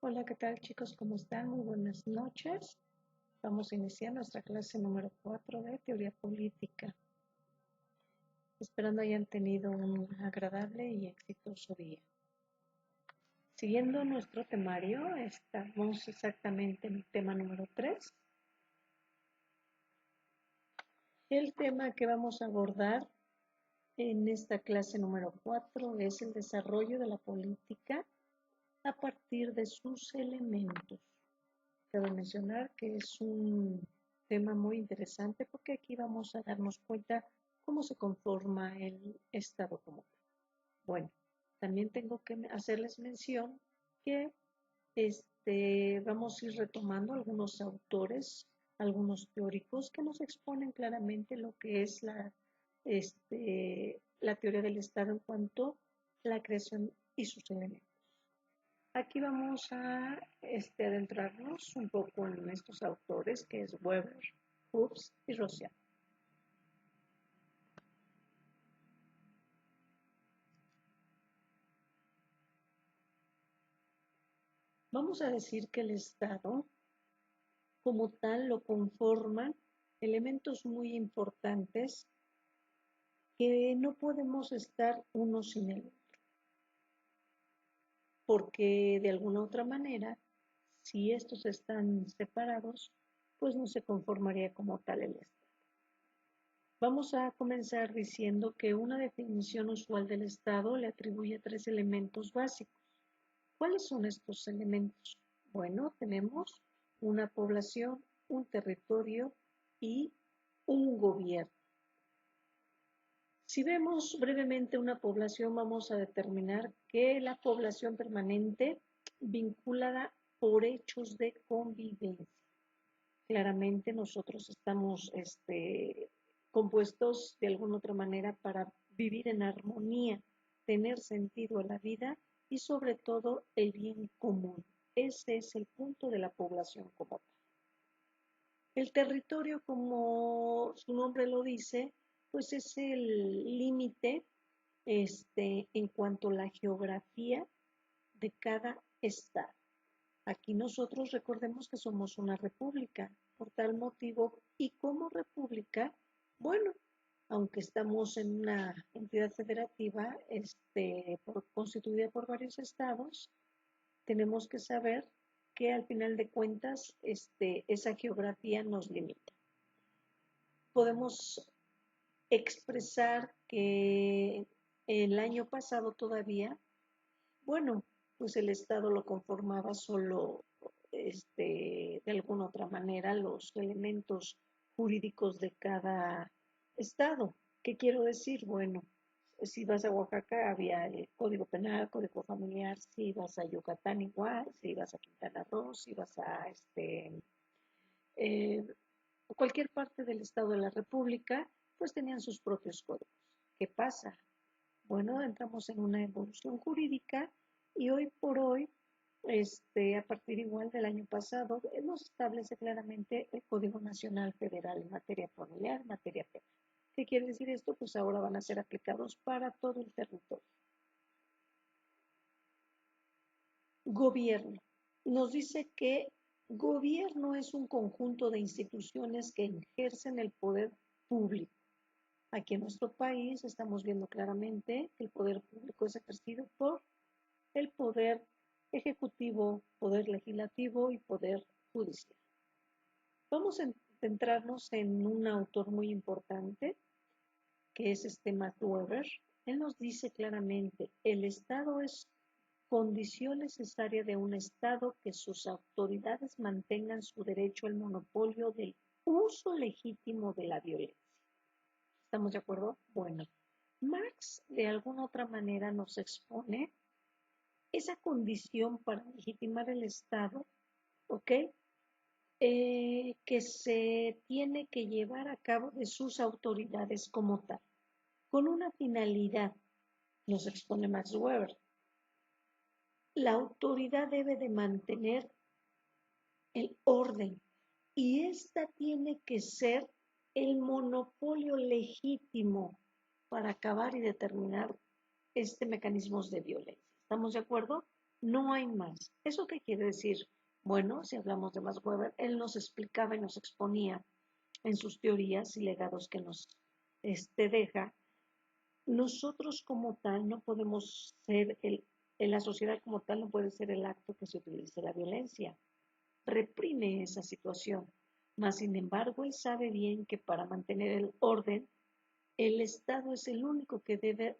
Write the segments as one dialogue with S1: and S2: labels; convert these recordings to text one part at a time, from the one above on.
S1: Hola, ¿qué tal chicos? ¿Cómo están? Muy buenas noches. Vamos a iniciar nuestra clase número 4 de Teoría Política. Esperando hayan tenido un agradable y exitoso día. Siguiendo nuestro temario, estamos exactamente en el tema número 3. El tema que vamos a abordar en esta clase número 4 es el desarrollo de la política a partir de sus elementos. Cabe mencionar que es un tema muy interesante porque aquí vamos a darnos cuenta cómo se conforma el Estado como tal. Bueno, también tengo que hacerles mención que vamos a ir retomando algunos autores, algunos teóricos que nos exponen claramente lo que es la teoría del Estado en cuanto a la creación y sus elementos. Aquí vamos a adentrarnos un poco en estos autores, que es Weber, Hobbes y Rousseau. Vamos a decir que el Estado, como tal, lo conforman elementos muy importantes que no podemos estar uno sin el otro, porque de alguna otra manera, si estos están separados, pues no se conformaría como tal el Estado. Vamos a comenzar diciendo que una definición usual del Estado le atribuye 3 elementos básicos. ¿Cuáles son estos elementos? Bueno, tenemos una población, un territorio y un gobierno. Si vemos brevemente una población, vamos a determinar que la población permanente vinculada por hechos de convivencia. Claramente nosotros estamos compuestos de alguna otra manera para vivir en armonía, tener sentido a la vida y sobre todo el bien común. Ese es el punto de la población como tal. El territorio, como su nombre lo dice, pues es el límite en cuanto a la geografía de cada estado. Aquí nosotros recordemos que somos una república, por tal motivo, y como república, bueno, aunque estamos en una entidad federativa constituida por varios estados, tenemos que saber que al final de cuentas esa geografía nos limita. Podemos expresar que el año pasado todavía, bueno, pues el Estado lo conformaba solo, de alguna otra manera, los elementos jurídicos de cada Estado. ¿Qué quiero decir? Bueno, si vas a Oaxaca había el Código Penal, Código Familiar, si vas a Yucatán igual, si vas a Quintana Roo, si vas a eh, cualquier parte del Estado de la República, pues tenían sus propios códigos. ¿Qué pasa? Bueno, entramos en una evolución jurídica y hoy por hoy, a partir igual del año pasado, nos establece claramente el Código Nacional Federal en materia familiar, en materia penal. ¿Qué quiere decir esto? Pues ahora van a ser aplicados para todo el territorio. Gobierno. Nos dice que gobierno es un conjunto de instituciones que ejercen el poder público. Aquí en nuestro país estamos viendo claramente que el poder público es ejercido por el poder ejecutivo, poder legislativo y poder judicial. Vamos a centrarnos en un autor muy importante, que es Max Weber. Él nos dice claramente, el Estado es condición necesaria de un Estado que sus autoridades mantengan su derecho al monopolio del uso legítimo de la violencia. ¿Estamos de acuerdo? Bueno, Marx de alguna otra manera nos expone esa condición para legitimar el Estado, ¿ok? Que se tiene que llevar a cabo de sus autoridades como tal, con una finalidad, nos expone Max Weber. La autoridad debe de mantener el orden y esta tiene que ser el monopolio legítimo para acabar y determinar mecanismos de violencia. ¿Estamos de acuerdo? no hay más. ¿Eso qué quiere decir? Bueno, si hablamos de Max Weber, él nos explicaba y nos exponía en sus teorías y legados que nos deja. Nosotros como tal no podemos ser en la sociedad como tal no puede ser el acto que se utilice la violencia. Reprime esa situación. Mas, sin embargo, él sabe bien que para mantener el orden, el Estado es el único que debe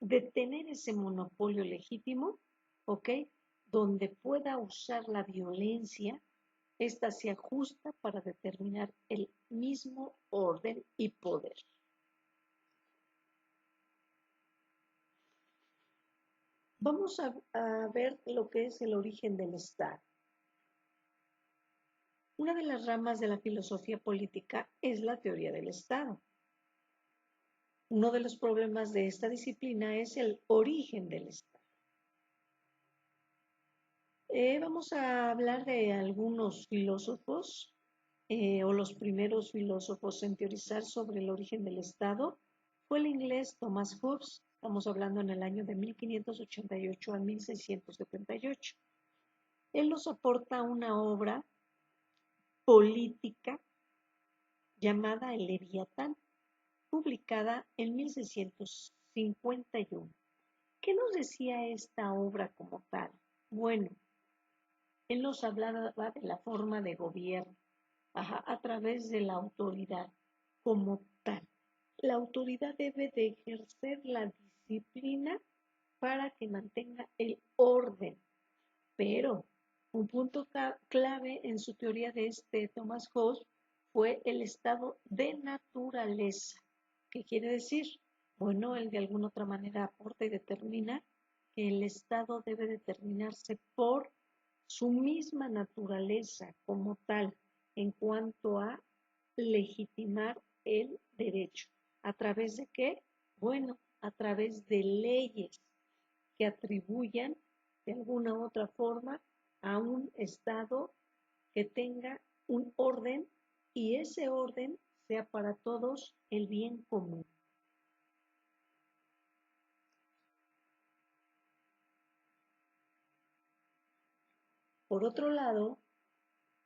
S1: detener ese monopolio legítimo, ¿ok? Donde pueda usar la violencia, esta se ajusta para determinar el mismo orden y poder. Vamos a ver lo que es el origen del Estado. Una de las ramas de la filosofía política es la teoría del Estado. Uno de los problemas de esta disciplina es el origen del Estado. Vamos a hablar de algunos filósofos o los primeros filósofos en teorizar sobre el origen del Estado. Fue el inglés Thomas Hobbes, estamos hablando en el año de 1588 a 1678. Él nos aporta una obra política llamada El Leviatán, publicada en 1651. ¿Qué nos decía esta obra como tal? Bueno, él nos hablaba de la forma de gobierno, a través de la autoridad como tal. La autoridad debe de ejercer la disciplina para que mantenga el orden, pero un punto clave en su teoría de Thomas Hobbes fue el estado de naturaleza. ¿Qué quiere decir? Bueno, él de alguna otra manera aporta y determina que el estado debe determinarse por su misma naturaleza como tal en cuanto a legitimar el derecho. ¿A través de qué? Bueno, a través de leyes que atribuyan de alguna u otra forma a un Estado que tenga un orden y ese orden sea para todos el bien común. Por otro lado,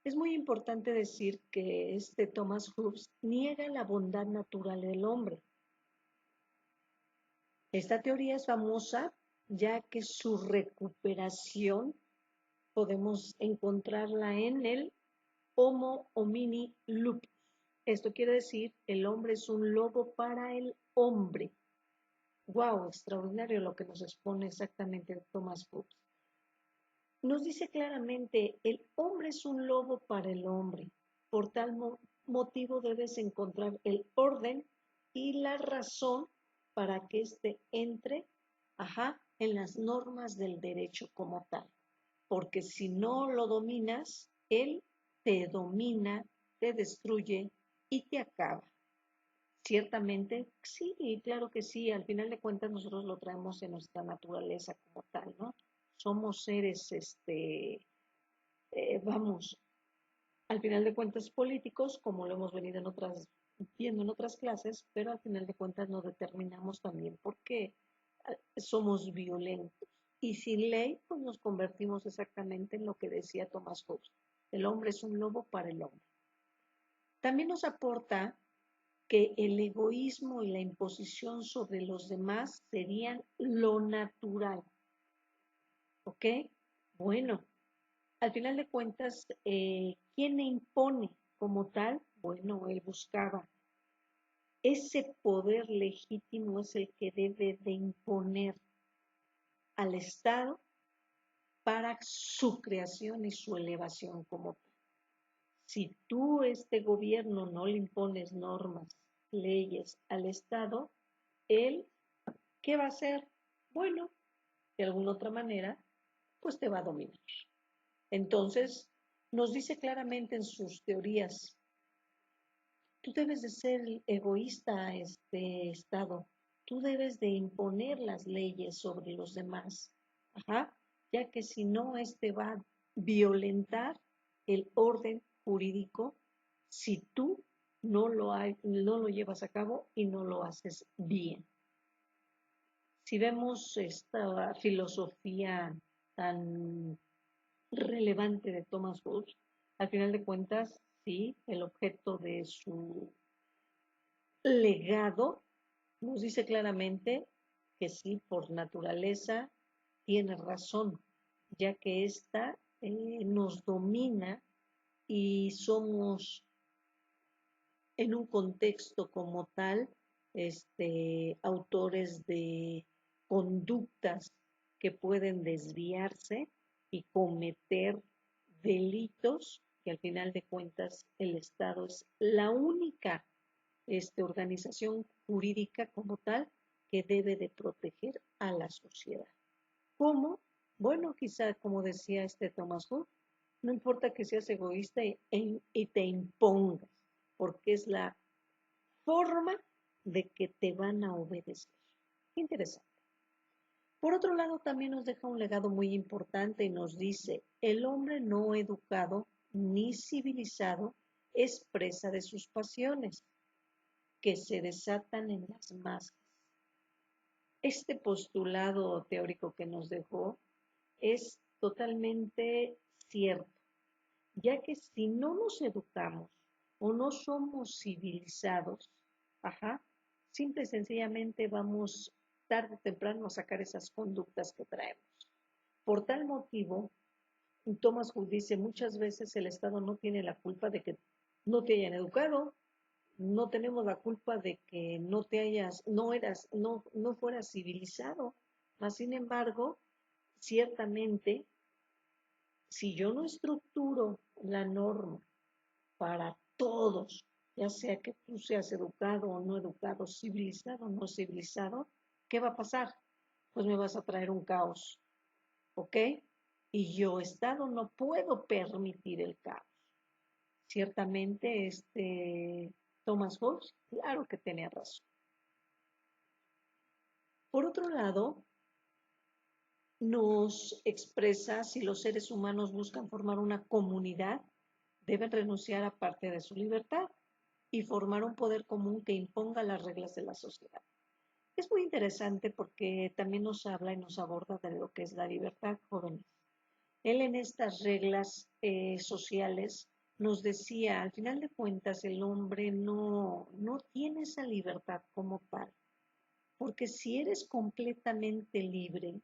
S1: es muy importante decir que Thomas Hobbes niega la bondad natural del hombre. Esta teoría es famosa ya que su recuperación podemos encontrarla en el Homo homini lupus. Esto quiere decir, el hombre es un lobo para el hombre. ¡Wow! Extraordinario lo que nos expone exactamente Thomas Hobbes. Nos dice claramente, el hombre es un lobo para el hombre. Por tal motivo debes encontrar el orden y la razón para que éste entre, en las normas del derecho como tal. Porque si no lo dominas, él te domina, te destruye y te acaba. Ciertamente, sí, claro que sí, al final de cuentas nosotros lo traemos en nuestra naturaleza como tal, ¿no? Somos seres, vamos, al final de cuentas políticos, como lo hemos venido viendo en otras clases, pero al final de cuentas nos determinamos también porque somos violentos. Y sin ley, pues nos convertimos exactamente en lo que decía Thomas Hobbes. El hombre es un lobo para el hombre. También nos aporta que el egoísmo y la imposición sobre los demás serían lo natural. ¿Ok? Bueno, al final de cuentas, ¿quién impone como tal? Bueno, él buscaba. Ese poder legítimo es el que debe de imponer al Estado para su creación y su elevación como tal. Si tú, este gobierno, no le impones normas, leyes al Estado, él, ¿qué va a hacer? Bueno, de alguna otra manera, pues te va a dominar. Entonces, nos dice claramente en sus teorías, tú debes de ser egoísta, Estado, tú debes de imponer las leyes sobre los demás, ya que si no, va a violentar el orden jurídico si tú no lo llevas a cabo y no lo haces bien. Si vemos esta filosofía tan relevante de Thomas Hobbes, al final de cuentas, sí, el objeto de su legado nos dice claramente que sí, por naturaleza tiene razón, ya que ésta nos domina y somos en un contexto como tal, autores de conductas que pueden desviarse y cometer delitos, que al final de cuentas el Estado es la única organización jurídica como tal que debe de proteger a la sociedad. ¿Cómo? Bueno, quizá como decía Thomas Hobbes, no importa que seas egoísta y te impongas, porque es la forma de que te van a obedecer. Interesante. Por otro lado, también nos deja un legado muy importante y nos dice, el hombre no educado ni civilizado es presa de sus pasiones, que se desatan en las masas. Este postulado teórico que nos dejó es totalmente cierto, ya que si no nos educamos o no somos civilizados, simple y sencillamente vamos tarde o temprano a sacar esas conductas que traemos. Por tal motivo, Thomas Hobbes dice, muchas veces el Estado no tiene la culpa de que no te hayan educado, no tenemos la culpa de que no fueras civilizado. Mas, sin embargo, ciertamente, si yo no estructuro la norma para todos, ya sea que tú seas educado o no educado, civilizado o no civilizado, ¿qué va a pasar? Pues me vas a traer un caos, ¿ok? Y yo, Estado, no puedo permitir el caos. Ciertamente, Thomas Hobbes, claro que tenía razón. Por otro lado, nos expresa si los seres humanos buscan formar una comunidad, deben renunciar a parte de su libertad y formar un poder común que imponga las reglas de la sociedad. Es muy interesante porque también nos habla y nos aborda de lo que es la libertad, jóvenes. Él en estas reglas sociales nos decía, al final de cuentas, el hombre no tiene esa libertad como tal. Porque si eres completamente libre,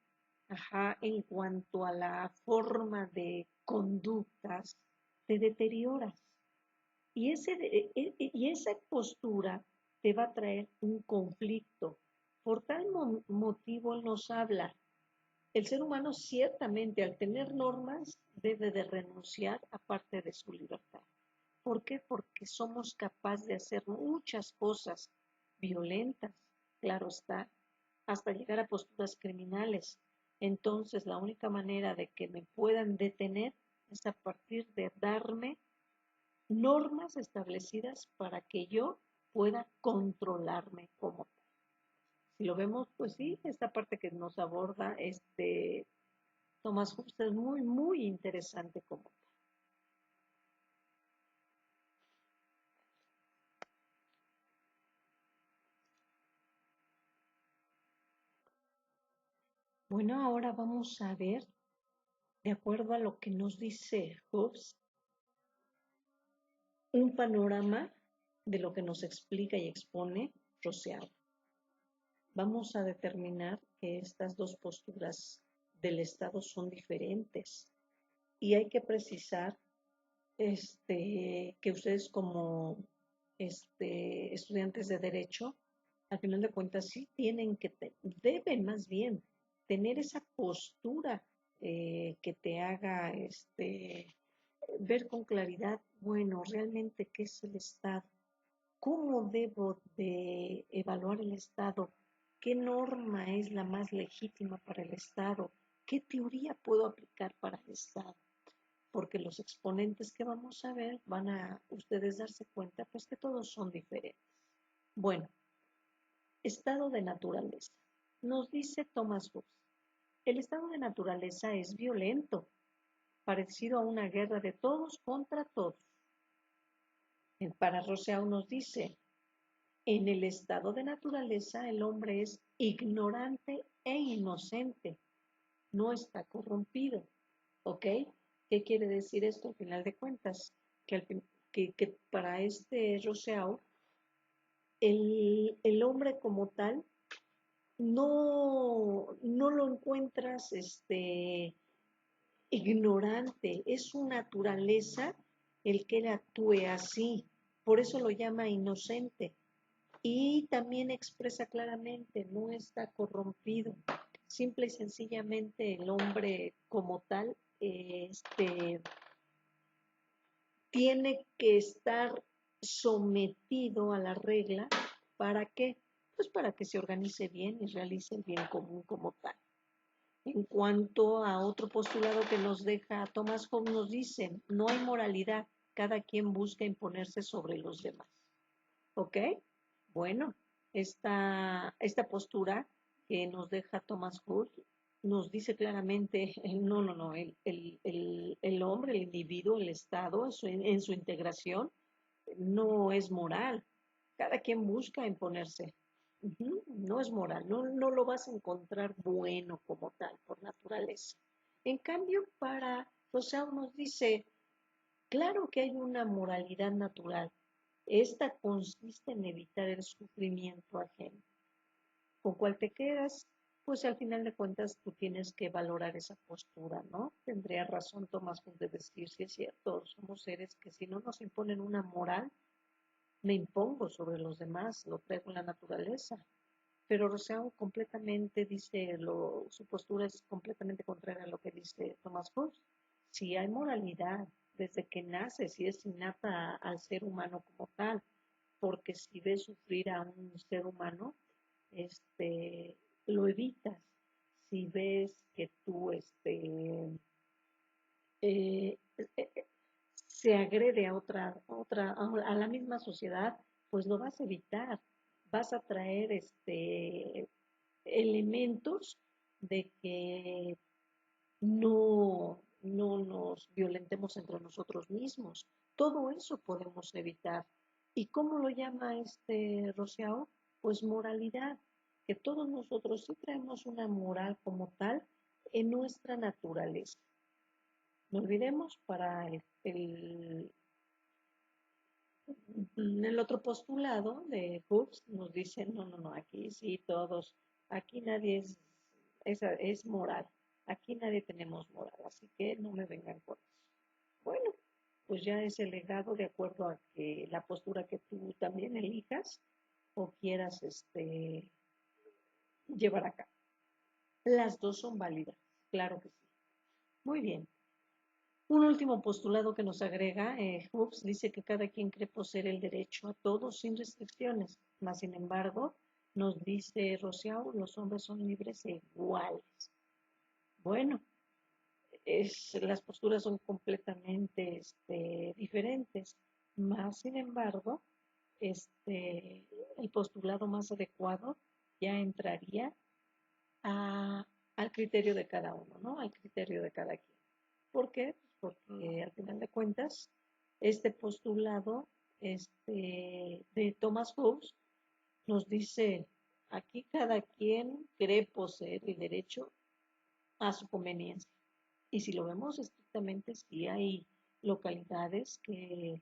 S1: en cuanto a la forma de conductas, te deterioras. Y esa postura te va a traer un conflicto. Por tal motivo él nos habla. El ser humano ciertamente al tener normas debe de renunciar a parte de su libertad. ¿Por qué? Porque somos capaces de hacer muchas cosas violentas, claro está, hasta llegar a posturas criminales. Entonces, la única manera de que me puedan detener es a partir de darme normas establecidas para que yo pueda controlarme como tal. Si lo vemos, pues sí, esta parte que nos aborda Thomas Hobbes es muy, muy interesante como tal. Bueno, ahora vamos a ver, de acuerdo a lo que nos dice Hobbes, un panorama de lo que nos explica y expone Rousseau. Vamos a determinar que estas dos posturas del Estado son diferentes y hay que precisar que ustedes como estudiantes de derecho, al final de cuentas sí deben más bien tener esa postura que te haga ver con claridad, bueno, realmente qué es el Estado, cómo debo de evaluar el Estado, qué norma es la más legítima para el Estado, qué teoría puedo aplicar para el Estado, porque los exponentes que vamos a ver van a ustedes darse cuenta pues que todos son diferentes. Bueno, estado de naturaleza. Nos dice Thomas Hobbes, el estado de naturaleza es violento, parecido a una guerra de todos contra todos. Para Rousseau nos dice, en el estado de naturaleza el hombre es ignorante e inocente, no está corrompido, ¿ok? ¿Qué quiere decir esto al final de cuentas? Que para este Rousseau, el hombre como tal no lo encuentras ignorante, es su naturaleza el que él actúe así, por eso lo llama inocente y también expresa claramente, no está corrompido, simple y sencillamente el hombre como tal tiene que estar sometido a la regla. ¿Para qué? Pues para que se organice bien y realice el bien común como tal. En cuanto a otro postulado que nos deja Thomas Hobbes, nos dice, no hay moralidad, cada quien busca imponerse sobre los demás. ¿Ok? Bueno, esta postura que nos deja Thomas Hobbes nos dice claramente, no, el hombre, el individuo, el Estado, en su integración, no es moral. Cada quien busca imponerse. No es moral, no lo vas a encontrar bueno como tal, por naturaleza. En cambio, para Rousseau nos dice, claro que hay una moralidad natural. Esta consiste en evitar el sufrimiento ajeno. ¿Con cuál te quedas? Pues al final de cuentas tú tienes que valorar esa postura, ¿no? Tendría razón Tomás de decir, si es cierto, somos seres que si no nos imponen una moral, me impongo sobre los demás, lo traigo en la naturaleza. Pero Rousseau completamente dice, su postura es completamente contraria a lo que dice Thomas Hobbes. Si hay moralidad desde que nace, si es innata al ser humano como tal, porque si ves sufrir a un ser humano, lo evitas. Si ves que tú eh, se agrede a la misma sociedad, pues lo vas a evitar. Vas a traer elementos de que no nos violentemos entre nosotros mismos. Todo eso podemos evitar. ¿Y cómo lo llama Rousseau? Pues moralidad, que todos nosotros sí traemos una moral como tal en nuestra naturaleza. No olvidemos, para el otro postulado de Hooks nos dice, no, aquí sí todos, aquí nadie es moral, aquí nadie tenemos moral, así que no me vengan con eso. Bueno, pues ya es el legado de acuerdo a que la postura que tú también elijas o quieras llevar acá. Las dos son válidas, claro que sí. Muy bien. Un último postulado que nos agrega Hobbes dice que cada quien cree poseer el derecho a todo sin restricciones, mas sin embargo, nos dice Rousseau, los hombres son libres e iguales. Bueno, las posturas son completamente diferentes, mas sin embargo, el postulado más adecuado ya entraría a, al criterio de cada uno, ¿no? Al criterio de cada quien. ¿Por qué? Porque al final de cuentas, este postulado de Thomas Hobbes nos dice, aquí cada quien cree poseer el derecho a su conveniencia. Y si lo vemos estrictamente, sí hay localidades que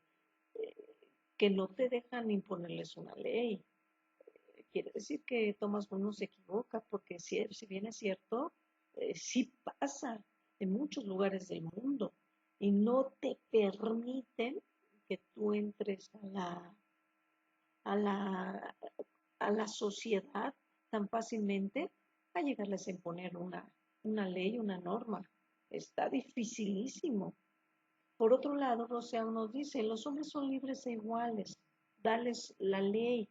S1: no te dejan imponerles una ley. Quiere decir que Thomas Hobbes no se equivoca, porque si bien es cierto, sí pasa en muchos lugares del mundo y no te permiten que tú entres a la, a la sociedad tan fácilmente a llegarles a imponer una ley, una norma. Está dificilísimo. Por otro lado, Rousseau nos dice, los hombres son libres e iguales, dales la ley.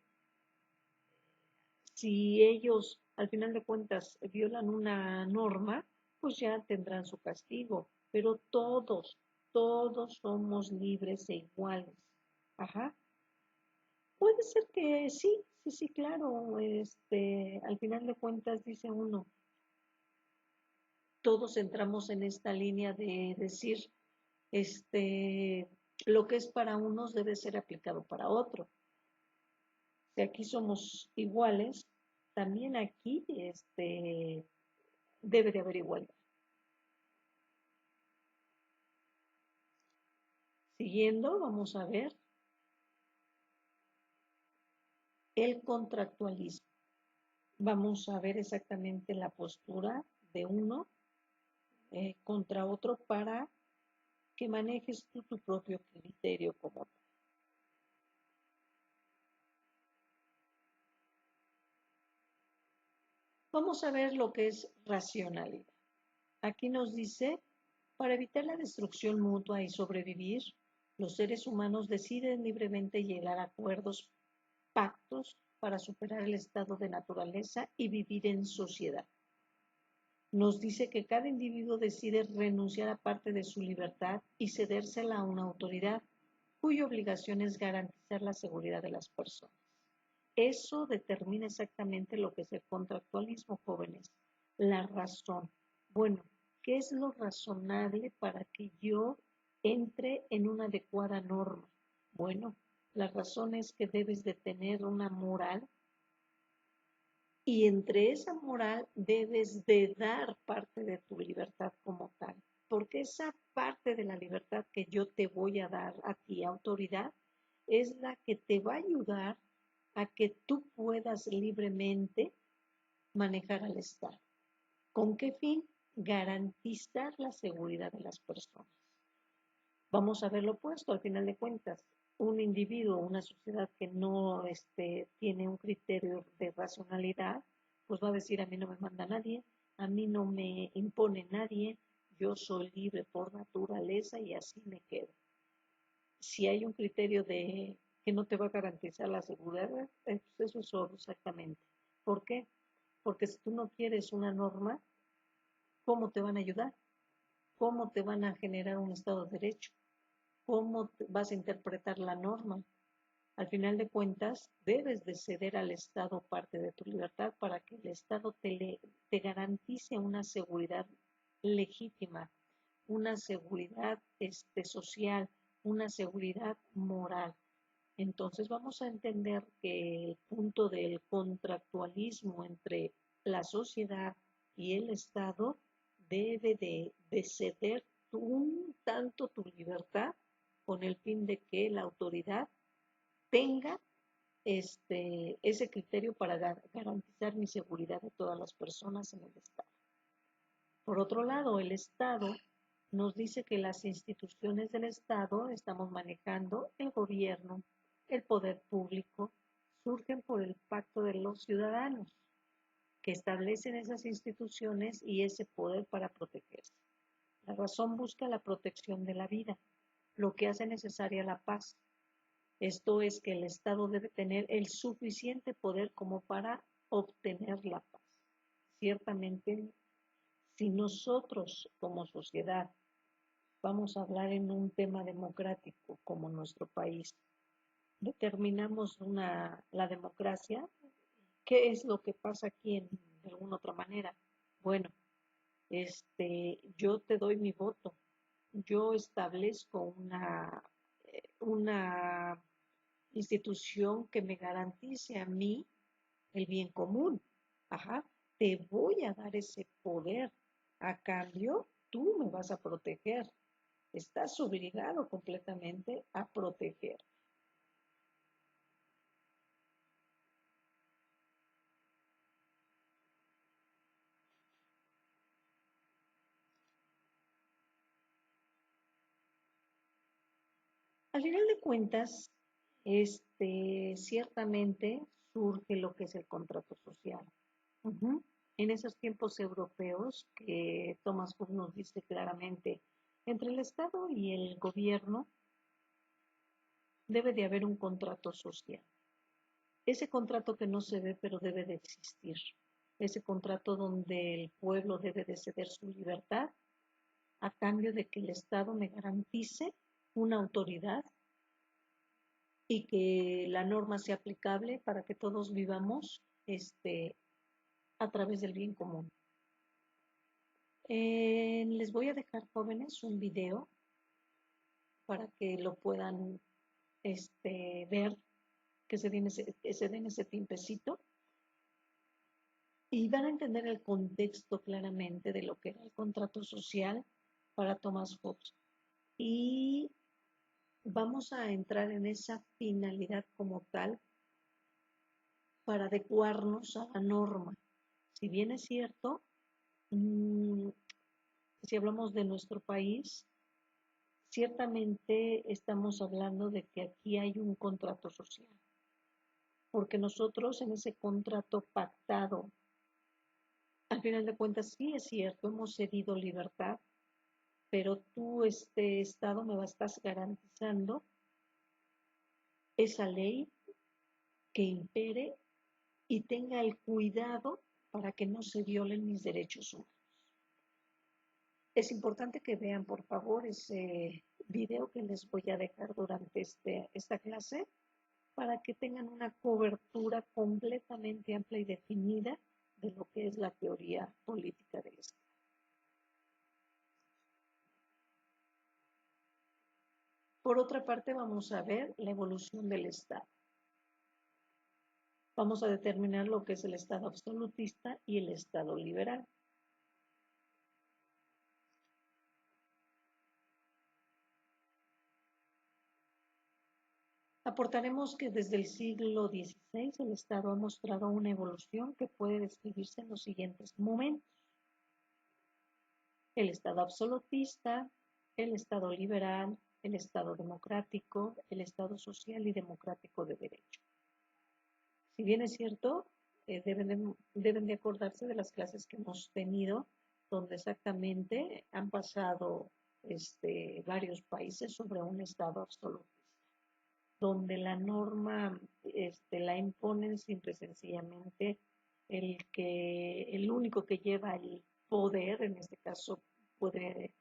S1: Si ellos, al final de cuentas, violan una norma, pues ya tendrán su castigo. Pero todos somos libres e iguales. Ajá. Puede ser que sí, claro. Al final de cuentas, dice uno, todos entramos en esta línea de decir, lo que es para unos debe ser aplicado para otros. Si aquí somos iguales, también aquí debe de haber igualdad. Siguiendo, vamos a ver el contractualismo. Vamos a ver exactamente la postura de uno contra otro para que manejes tú tu propio criterio como tal. Vamos a ver lo que es racionalidad. Aquí nos dice, para evitar la destrucción mutua y sobrevivir, los seres humanos deciden libremente llegar a acuerdos, pactos para superar el estado de naturaleza y vivir en sociedad. Nos dice que cada individuo decide renunciar a parte de su libertad y cedérsela a una autoridad cuya obligación es garantizar la seguridad de las personas. Eso determina exactamente lo que es el contractualismo, jóvenes. La razón. Bueno, ¿qué es lo razonable para que yo entre en una adecuada norma? Bueno, la razón es que debes de tener una moral y entre esa moral debes de dar parte de tu libertad como tal, porque esa parte de la libertad que yo te voy a dar a ti, autoridad, es la que te va a ayudar a que tú puedas libremente manejar al Estado. ¿Con qué fin? Garantizar la seguridad de las personas. Vamos a ver lo opuesto, al final de cuentas. Un individuo, una sociedad que no tiene un criterio de racionalidad, pues va a decir, a mí no me manda nadie, a mí no me impone nadie, yo soy libre por naturaleza y así me quedo. Si hay un criterio de que no te va a garantizar la seguridad, pues eso es oro exactamente. ¿Por qué? Porque si tú no quieres una norma, ¿cómo te van a ayudar? ¿Cómo te van a generar un Estado de Derecho? ¿Cómo vas a interpretar la norma? Al final de cuentas, debes de ceder al Estado parte de tu libertad para que el Estado te garantice una seguridad legítima, una seguridad social, una seguridad moral. Entonces vamos a entender que el punto del contractualismo entre la sociedad y el Estado debe de ceder un tanto tu libertad con el fin de que la autoridad tenga ese criterio para garantizar mi seguridad de todas las personas en el Estado. Por otro lado, el Estado nos dice que las instituciones del Estado, estamos manejando el gobierno, el poder público, surgen por el pacto de los ciudadanos, que establecen esas instituciones y ese poder para protegerse. La razón busca la protección de la vida, lo que hace necesaria la paz. Esto es que el Estado debe tener el suficiente poder como para obtener la paz. Ciertamente, si nosotros como sociedad vamos a hablar en un tema democrático como nuestro país, determinamos la democracia, ¿qué es lo que pasa aquí de alguna otra manera? Bueno, yo te doy mi voto, yo establezco una institución que me garantice a mí el bien común. Ajá, te voy a dar ese poder. A cambio, tú me vas a proteger. Estás obligado completamente a proteger. Al final de cuentas, ciertamente surge lo que es el contrato social. Ujú. En esos tiempos europeos que Thomas Hobbes nos dice claramente, entre el Estado y el gobierno debe de haber un contrato social. Ese contrato que no se ve pero debe de existir. Ese contrato donde el pueblo debe de ceder su libertad a cambio de que el Estado me garantice una autoridad y que la norma sea aplicable para que todos vivamos a través del bien común. Les voy a dejar, jóvenes, un video para que lo puedan ver, que se den ese tiempecito y van a entender el contexto claramente de lo que era el contrato social para Thomas Hobbes. Y vamos a entrar en esa finalidad como tal para adecuarnos a la norma. Si bien es cierto, si hablamos de nuestro país, ciertamente estamos hablando de que aquí hay un contrato social, porque nosotros en ese contrato pactado, al final de cuentas, sí es cierto, hemos cedido libertad, pero tú, este Estado, estás garantizando esa ley que impere y tenga el cuidado para que no se violen mis derechos humanos. Es importante que vean, por favor, ese video que les voy a dejar durante esta clase para que tengan una cobertura completamente amplia y definida de lo que es la teoría política del Estado. Por otra parte, vamos a ver la evolución del Estado. Vamos a determinar lo que es el Estado absolutista y el Estado liberal. Aportaremos que desde el siglo XVI el Estado ha mostrado una evolución que puede describirse en los siguientes momentos. El Estado absolutista, el Estado liberal, el Estado democrático, el Estado social y democrático de derecho. Si bien es cierto, deben de acordarse de las clases que hemos tenido, donde exactamente han pasado varios países sobre un Estado absolutista, donde la norma la imponen simple y sencillamente el único que lleva el poder, en este caso puede,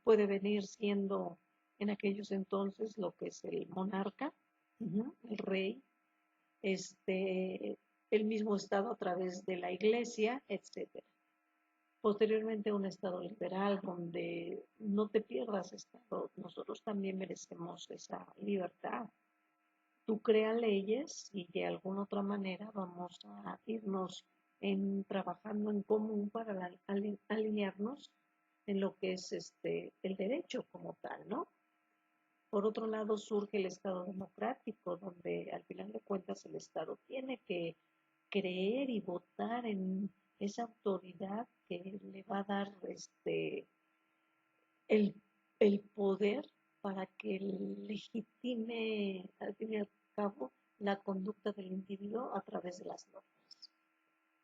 S1: puede venir siendo en aquellos entonces lo que es el monarca, el rey, el mismo Estado a través de la iglesia, etcétera. Posteriormente un Estado liberal donde no te pierdas Estado, nosotros también merecemos esa libertad. Tú creas leyes y de alguna otra manera vamos a irnos trabajando en común para alinearnos en lo que es el derecho como tal, ¿no? Por otro lado surge el Estado democrático, donde al final de cuentas el Estado tiene que creer y votar en esa autoridad que le va a dar el, el poder para que legitime al fin y al cabo la conducta del individuo a través de las normas.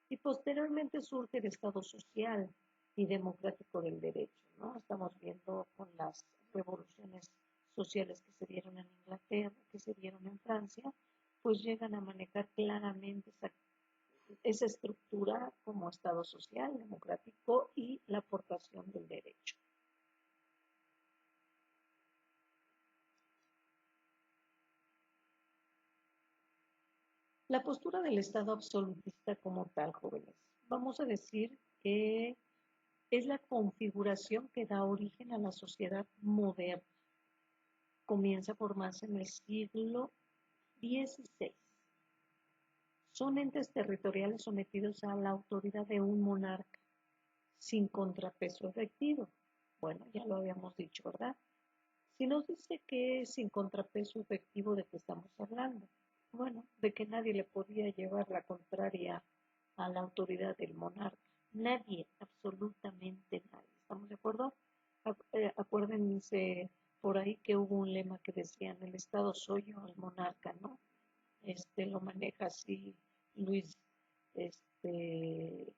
S1: Y posteriormente surge el Estado social y democrático del derecho, ¿no? Estamos viendo con las revoluciones sociales que se dieron en Inglaterra, que se dieron en Francia, pues llegan a manejar claramente esa estructura como Estado social, democrático y la aportación del derecho. La postura del Estado absolutista como tal, jóvenes, vamos a decir que es la configuración que da origen a la sociedad moderna. Comienza a formarse en el siglo XVI. Son entes territoriales sometidos a la autoridad de un monarca, sin contrapeso efectivo. Bueno, ya lo habíamos dicho, ¿verdad? Si nos dice que es sin contrapeso efectivo, ¿de qué estamos hablando? Bueno, de que nadie le podía llevar la contraria a la autoridad del monarca. Nadie, absolutamente nadie. ¿Estamos de acuerdo? Acuérdense por ahí que hubo un lema que decía, en el Estado soy yo el monarca, ¿no? Lo maneja así Luis este,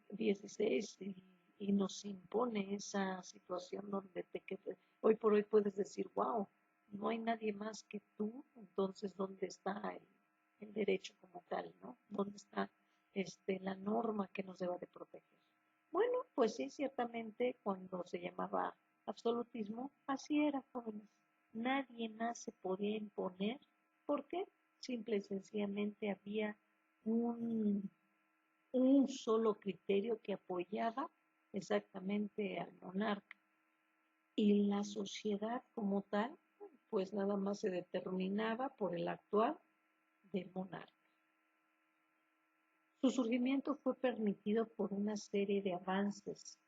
S1: XVI y nos impone esa situación donde hoy por hoy puedes decir, wow, no hay nadie más que tú, entonces ¿dónde está el derecho como tal, ¿no? ¿Dónde está la norma que nos deba de proteger? Bueno, pues sí, ciertamente cuando se llamaba absolutismo, así era, jóvenes. Nadie más se podía imponer. ¿Por qué? Simple y sencillamente había un, un solo criterio que apoyaba exactamente al monarca. Y la sociedad como tal, pues nada más se determinaba por el actual del monarca. Su surgimiento fue permitido por una serie de avances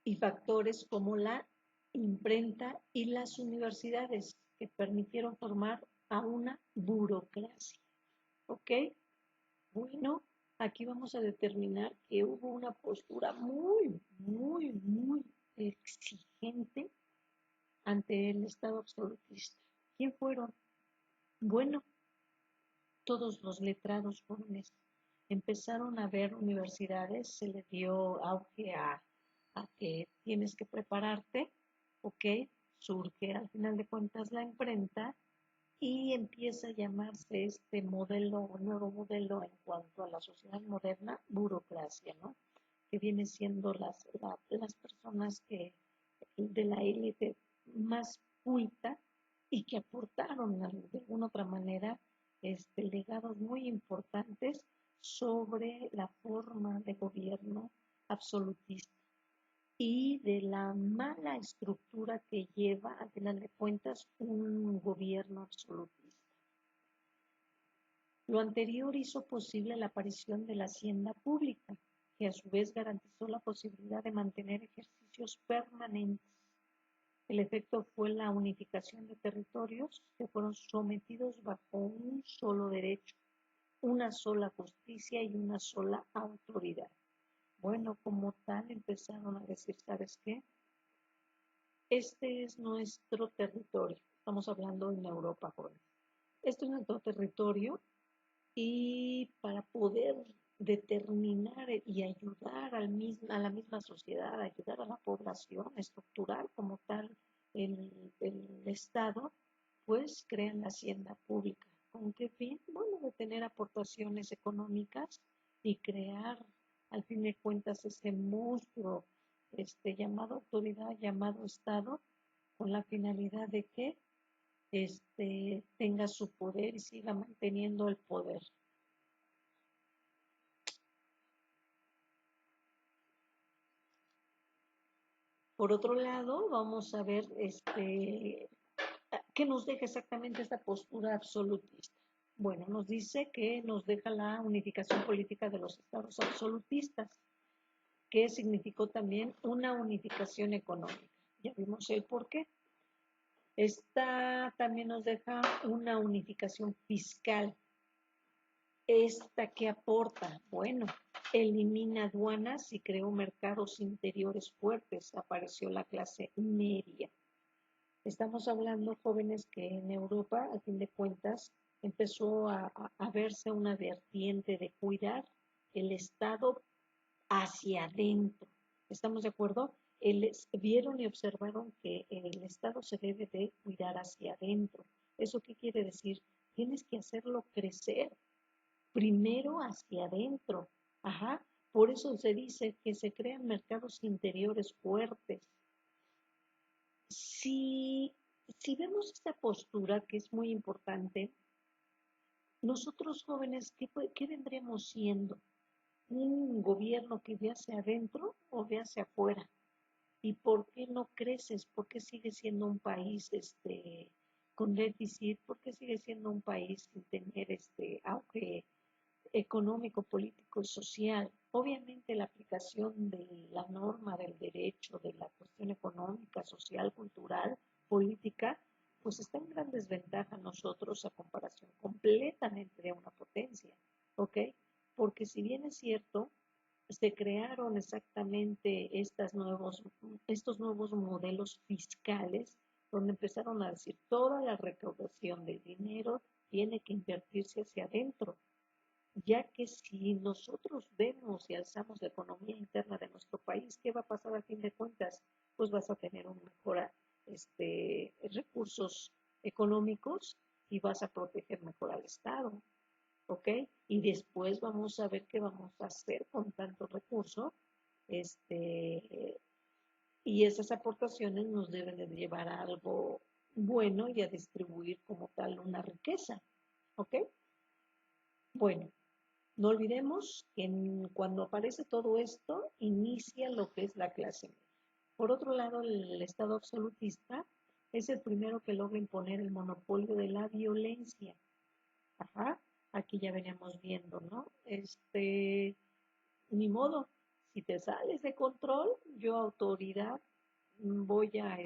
S1: y factores como la imprenta y las universidades que permitieron formar a una burocracia. ¿Ok? Bueno, aquí vamos a determinar que hubo una postura muy exigente ante el Estado absolutista. ¿Quién fueron? Bueno, todos los letrados jóvenes empezaron a ver universidades, se le dio auge a que tienes que prepararte, ¿ok? Surge al final de cuentas la imprenta y empieza a llamarse este modelo, nuevo modelo en cuanto a la sociedad moderna, burocracia, ¿no? Que viene siendo las personas que de la élite más culta y que aportaron de alguna otra manera legados muy importantes sobre la forma de gobierno absolutista y de la mala estructura que lleva, al final de cuentas, un gobierno absolutista. Lo anterior hizo posible la aparición de la hacienda pública, que a su vez garantizó la posibilidad de mantener ejercicios permanentes. El efecto fue la unificación de territorios que fueron sometidos bajo un solo derecho, una sola justicia y una sola autoridad. Bueno, como tal empezaron a decir, ¿sabes qué? Este es nuestro territorio. Estamos hablando en Europa, jóvenes. Este es nuestro territorio y para poder determinar y ayudar a la misma sociedad, ayudar a la población, estructural como tal el Estado, pues crean la hacienda pública. ¿Con qué fin? Bueno, de tener aportaciones económicas y crear, al fin de cuentas, ese monstruo llamado autoridad, llamado Estado, con la finalidad de que tenga su poder y siga manteniendo el poder. Por otro lado, vamos a ver qué nos deja exactamente esta postura absolutista. Bueno, nos dice que nos deja la unificación política de los estados absolutistas, que significó también una unificación económica. Ya vimos el por qué. Esta también nos deja una unificación fiscal. ¿Esta qué aporta? Bueno, elimina aduanas y creó mercados interiores fuertes. Apareció la clase media. Estamos hablando, jóvenes, que en Europa, a fin de cuentas, empezó a verse una vertiente de cuidar el Estado hacia adentro. ¿Estamos de acuerdo? Vieron y observaron que el Estado se debe de cuidar hacia adentro. ¿Eso qué quiere decir? Tienes que hacerlo crecer primero hacia adentro. Ajá. Por eso se dice que se crean mercados interiores fuertes. Si vemos esta postura, que es muy importante, nosotros jóvenes, ¿qué vendremos siendo? ¿Un gobierno que ve hacia adentro o ve hacia afuera? ¿Y por qué no creces? ¿Por qué sigue siendo un país con déficit? ¿Por qué sigue siendo un país sin tener auge económico, político y social? Obviamente la aplicación de la norma del derecho, de la cuestión económica, social, cultural, política, pues está en gran desventaja nosotros a comparación completamente de una potencia, ¿ok? Porque si bien es cierto, se crearon exactamente estos nuevos modelos fiscales, donde empezaron a decir toda la recaudación del dinero tiene que invertirse hacia adentro, ya que si nosotros vemos y alzamos la economía interna de nuestro país, ¿qué va a pasar a fin de cuentas? Pues vas a tener un mejor recursos económicos y vas a proteger mejor al Estado, ¿ok? Y después vamos a ver qué vamos a hacer con tanto recurso, y esas aportaciones nos deben de llevar a algo bueno y a distribuir como tal una riqueza, ¿ok? Bueno, no olvidemos que cuando aparece todo esto, inicia lo que es la clase media. Por otro lado, el Estado absolutista es el primero que logra imponer el monopolio de la violencia. Ajá, aquí ya veníamos viendo, ¿no? Ni modo, si te sales de control, yo autoridad, voy a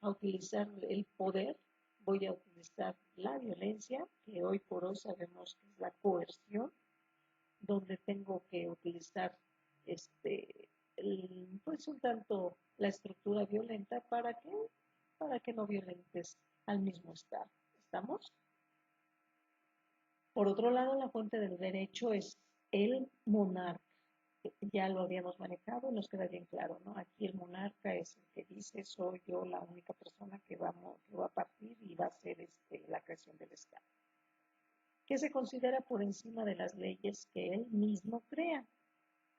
S1: utilizar el poder, voy a utilizar la violencia, que hoy por hoy sabemos que es la coerción, donde tengo que utilizar pues un tanto la estructura violenta para que no violentes al mismo Estado. ¿Estamos? Por otro lado, la fuente del derecho es el monarca. Ya lo habíamos manejado y nos queda bien claro, ¿no? Aquí el monarca es el que dice, soy yo la única persona que va a partir y va a ser la creación del Estado, que se considera por encima de las leyes que él mismo crea,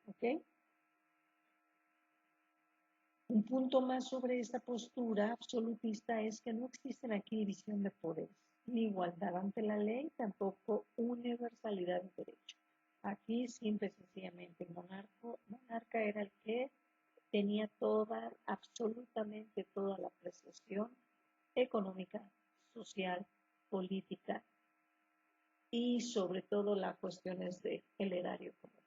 S1: ¿ok? Un punto más sobre esta postura absolutista es que no existen aquí división de poderes, ni igualdad ante la ley, tampoco universalidad de derecho. Aquí simple y sencillamente el monarca era el que tenía toda, absolutamente toda la apreciación económica, social, política y sobre todo las cuestiones del erario común.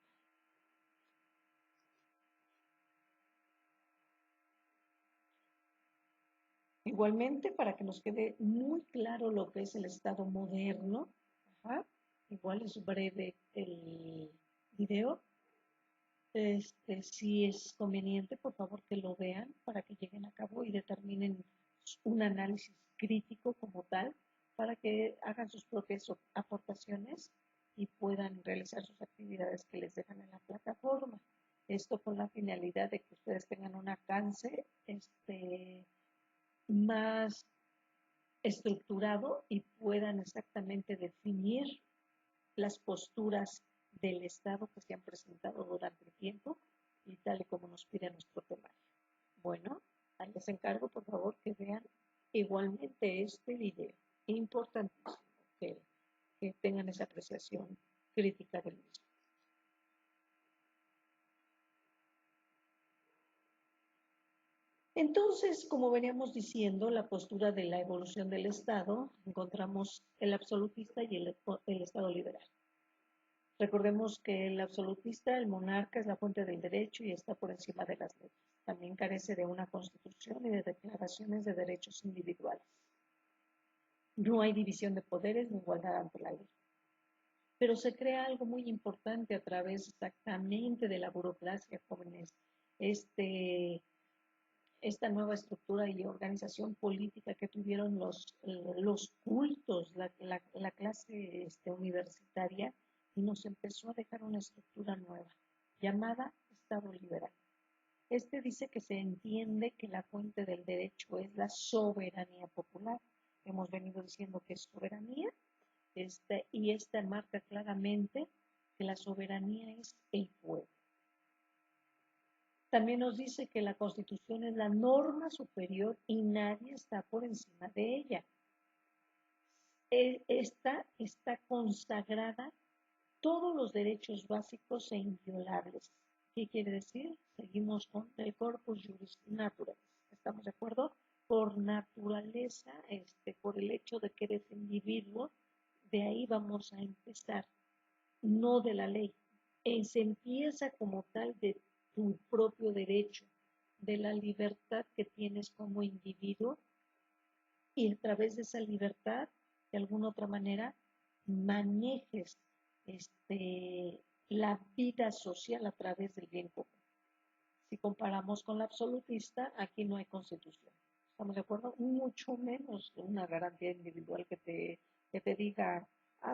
S1: Igualmente, para que nos quede muy claro lo que es el Estado moderno, ajá, igual es breve el video, si es conveniente, por favor que lo vean para que lleguen a cabo y determinen un análisis crítico como tal, para que hagan sus propias aportaciones y puedan realizar sus actividades que les dejan en la plataforma. Esto con la finalidad de que ustedes tengan un alcance más estructurado y puedan exactamente definir las posturas del Estado que se han presentado durante el tiempo y tal y como nos pide nuestro temario. Bueno, ahí les encargo por favor que vean igualmente este video. Importantísimo que tengan esa apreciación crítica del mismo. Entonces, como veníamos diciendo, la postura de la evolución del Estado, encontramos el absolutista y el Estado liberal. Recordemos que el absolutista, el monarca, es la fuente del derecho y está por encima de las leyes. También carece de una constitución y de declaraciones de derechos individuales. No hay división de poderes ni igualdad ante la ley. Pero se crea algo muy importante a través exactamente de la burocracia, jóvenes. Esta nueva estructura y organización política que tuvieron los cultos, la clase universitaria, y nos empezó a dejar una estructura nueva, llamada Estado liberal. Dice que se entiende que la fuente del derecho es la soberanía popular. Hemos venido diciendo que es soberanía, y esta marca claramente que la soberanía es el pueblo. También nos dice que la Constitución es la norma superior y nadie está por encima de ella. Esta está consagrada todos los derechos básicos e inviolables. ¿Qué quiere decir? Seguimos con el corpus juris naturalis. ¿Estamos de acuerdo? Por naturaleza, por el hecho de que eres individuo, de ahí vamos a empezar, no de la ley. Se empieza como tal de tu propio derecho, de la libertad que tienes como individuo, y a través de esa libertad, de alguna otra manera, manejes la vida social a través del bien común. Si comparamos con la absolutista, aquí no hay constitución. ¿Estamos de acuerdo? Mucho menos una garantía individual que te diga,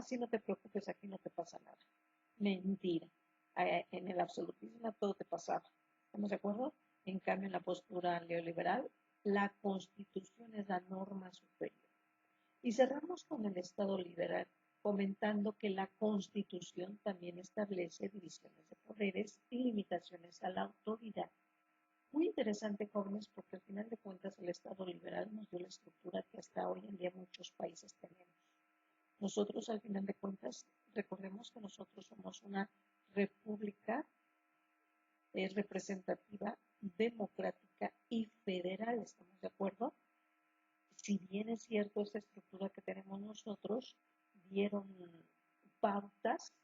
S1: sí, no te preocupes, aquí no te pasa nada. Mentira. En el absolutismo todo te pasaba. ¿Estamos de acuerdo? En cambio, en la postura neoliberal, la Constitución es la norma superior. Y cerramos con el Estado liberal, comentando que la Constitución también establece divisiones de poderes y limitaciones a la autoridad. Muy interesante, jóvenes, porque al final de cuentas el Estado liberal nos dio la estructura que hasta hoy en día muchos países tenemos. Nosotros, al final de cuentas, recordemos que nosotros somos una república representativa, democrática y federal, ¿estamos de acuerdo? Si bien es cierto, esta estructura que tenemos nosotros dieron pautas,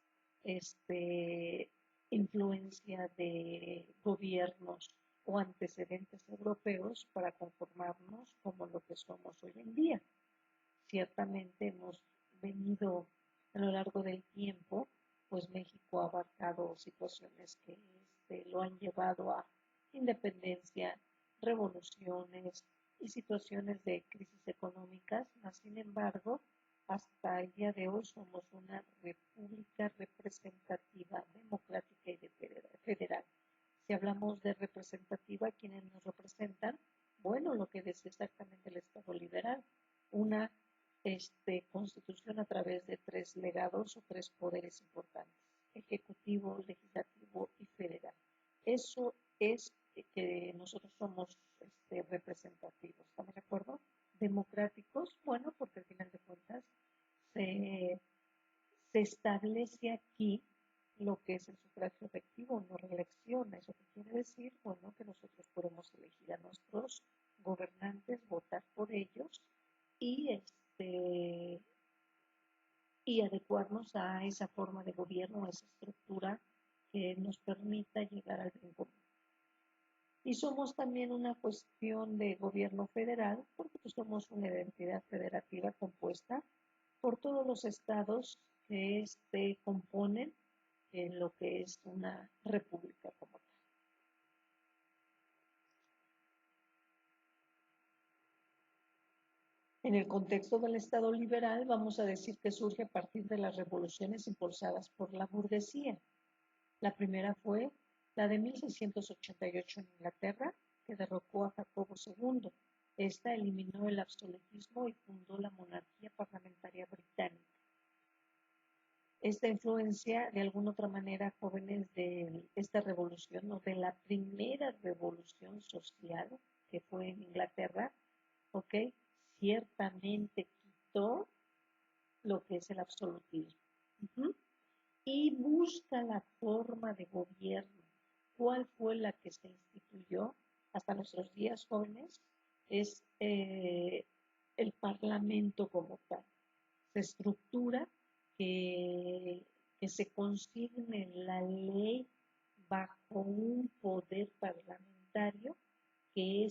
S1: influencia de gobiernos o antecedentes europeos para conformarnos como lo que somos hoy en día. Ciertamente hemos venido a lo largo del tiempo, pues México ha abarcado situaciones que lo han llevado a independencia, revoluciones y situaciones de crisis económicas, mas sin embargo, hasta el día de hoy somos una república representativa, democrática y federal. Si hablamos de representativa, ¿quiénes nos representan? Bueno, lo que es exactamente el Estado liberal, una constitución a través de tres legados o tres poderes importantes, ejecutivo, legislativo y federal. Eso es que nosotros somos representativos, ¿estamos de acuerdo? Democráticos, bueno, porque al final de cuentas se establece aquí lo que es el sufragio efectivo, no reelección. ¿Eso qué quiere decir? Bueno, que nosotros podemos elegir a nuestros gobernantes, votar por ellos y y adecuarnos a esa forma de gobierno, a esa estructura que nos permita llegar al bien común. Y somos también una cuestión de gobierno federal, porque pues somos una identidad federativa compuesta por todos los estados que componen lo que es una república como tal. En el contexto del Estado liberal, vamos a decir que surge a partir de las revoluciones impulsadas por la burguesía. La primera fue la de 1688 en Inglaterra, que derrocó a Jacobo II. Esta eliminó el absolutismo y fundó la monarquía parlamentaria británica. Esta influencia, de alguna otra manera, jóvenes de esta revolución, o de la primera revolución social que fue en Inglaterra, ¿ok? Ciertamente quitó lo que es el absolutismo. Y busca la forma de gobierno. ¿Cuál fue la que se instituyó hasta nuestros días, jóvenes? Es el parlamento como tal. Se estructura que se consigne la ley bajo un poder parlamentario que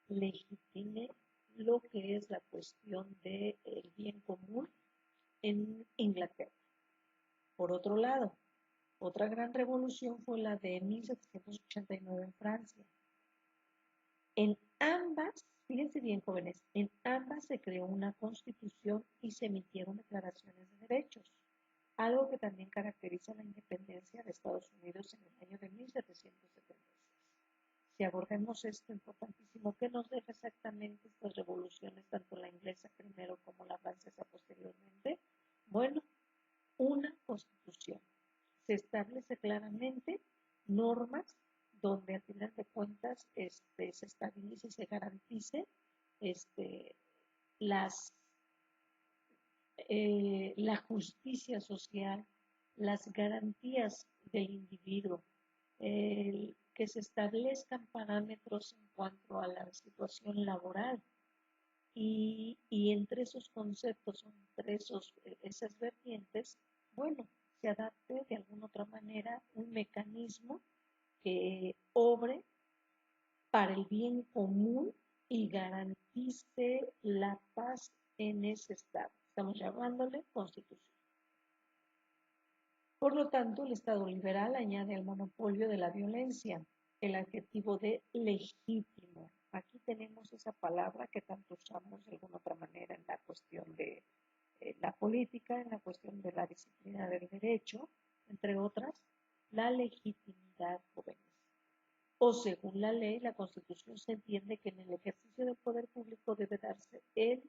S1: legitime lo que es la cuestión del bien común en Inglaterra. Por otro lado, otra gran revolución fue la de 1789 en Francia. En ambas, fíjense bien, jóvenes, en ambas se creó una constitución y se emitieron declaraciones de derechos, algo que también caracteriza la independencia de Estados Unidos en el año de 1776. Si abordemos esto importantísimo, ¿qué nos deja exactamente estas revoluciones, tanto la inglesa primero como la francesa posteriormente? Bueno, una constitución. Se establece claramente normas donde al final de cuentas se estabilice y se garantice las, la justicia social, las garantías del individuo, que se establezcan parámetros en cuanto a la situación laboral y entre esos conceptos, entre esas vertientes, bueno, se adapte de alguna otra manera un mecanismo que obre para el bien común y garantice la paz en ese estado. Estamos llamándole constitución. Por lo tanto, el Estado liberal añade al monopolio de la violencia el adjetivo de legítimo. Aquí tenemos esa palabra que tanto usamos de alguna otra manera en la cuestión de la política, en la cuestión de la disciplina del derecho, entre otras, la legitimidad, jóvenes. O según la ley, la Constitución se entiende que en el ejercicio del poder público debe darse el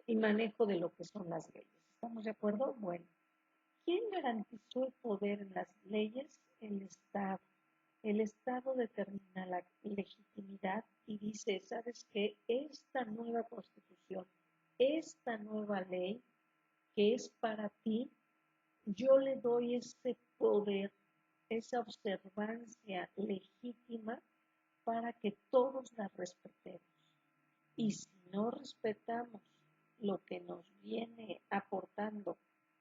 S1: manejo de lo que son las leyes. ¿Estamos de acuerdo? Bueno, ¿quién garantizó el poder en las leyes? El Estado. El Estado determina la legitimidad y dice, ¿sabes qué? Esta nueva Constitución, esta nueva ley que es para ti, yo le doy ese poder, esa observancia legítima para que todos la respetemos. Y si no respetamos lo que nos viene aportando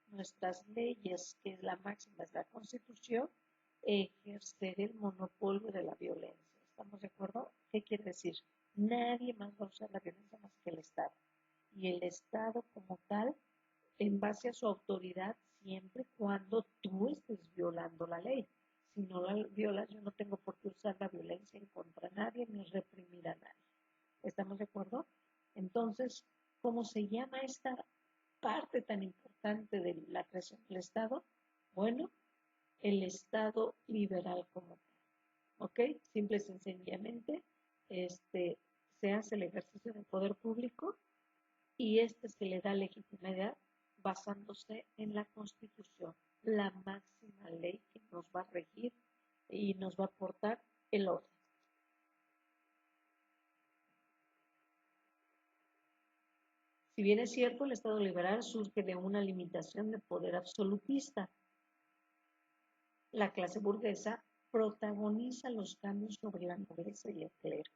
S1: nuestras leyes, que es la máxima, es la Constitución, ejercer el monopolio de la violencia. ¿Estamos de acuerdo? ¿Qué quiere decir? Nadie más va a usar la violencia más que el Estado. Y el Estado como tal, en base a su autoridad, siempre cuando tú estés violando la ley. Si no la violas, yo no tengo por qué usar la violencia en contra de nadie ni reprimir a nadie. ¿Estamos de acuerdo? Entonces, ¿cómo se llama esta parte tan importante de la creación del Estado? Bueno, el Estado liberal como tal. ¿Ok? Simple y sencillamente, se hace el ejercicio del poder público y se le da legitimidad basándose en la Constitución, la máxima ley que nos va a regir y nos va a aportar el orden. Si bien es cierto, el Estado liberal surge de una limitación de poder absolutista, la clase burguesa protagoniza los cambios sobre la nobleza y el clero.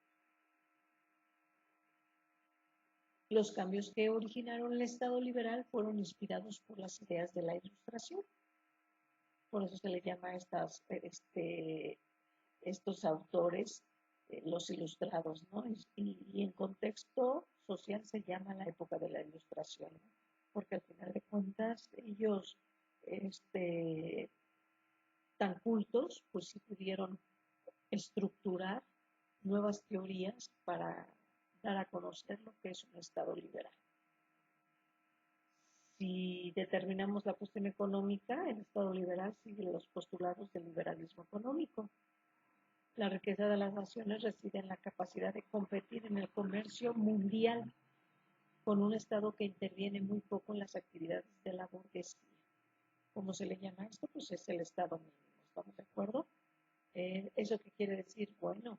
S1: Los cambios que originaron el Estado liberal fueron inspirados por las ideas de la Ilustración. Por eso se le llama a estos autores los ilustrados, ¿no? Y en contexto social se llama la época de la Ilustración, ¿no? Porque al final de cuentas ellos, tan cultos, pues sí pudieron estructurar nuevas teorías para dar a conocer lo que es un Estado liberal. Si determinamos la cuestión económica, el Estado liberal sigue los postulados del liberalismo económico. La riqueza de las naciones reside en la capacidad de competir en el comercio mundial con un Estado que interviene muy poco en las actividades de la burguesía. ¿Cómo se le llama esto? Pues es el Estado mínimo. ¿Estamos de acuerdo? ¿Eso qué quiere decir? Bueno,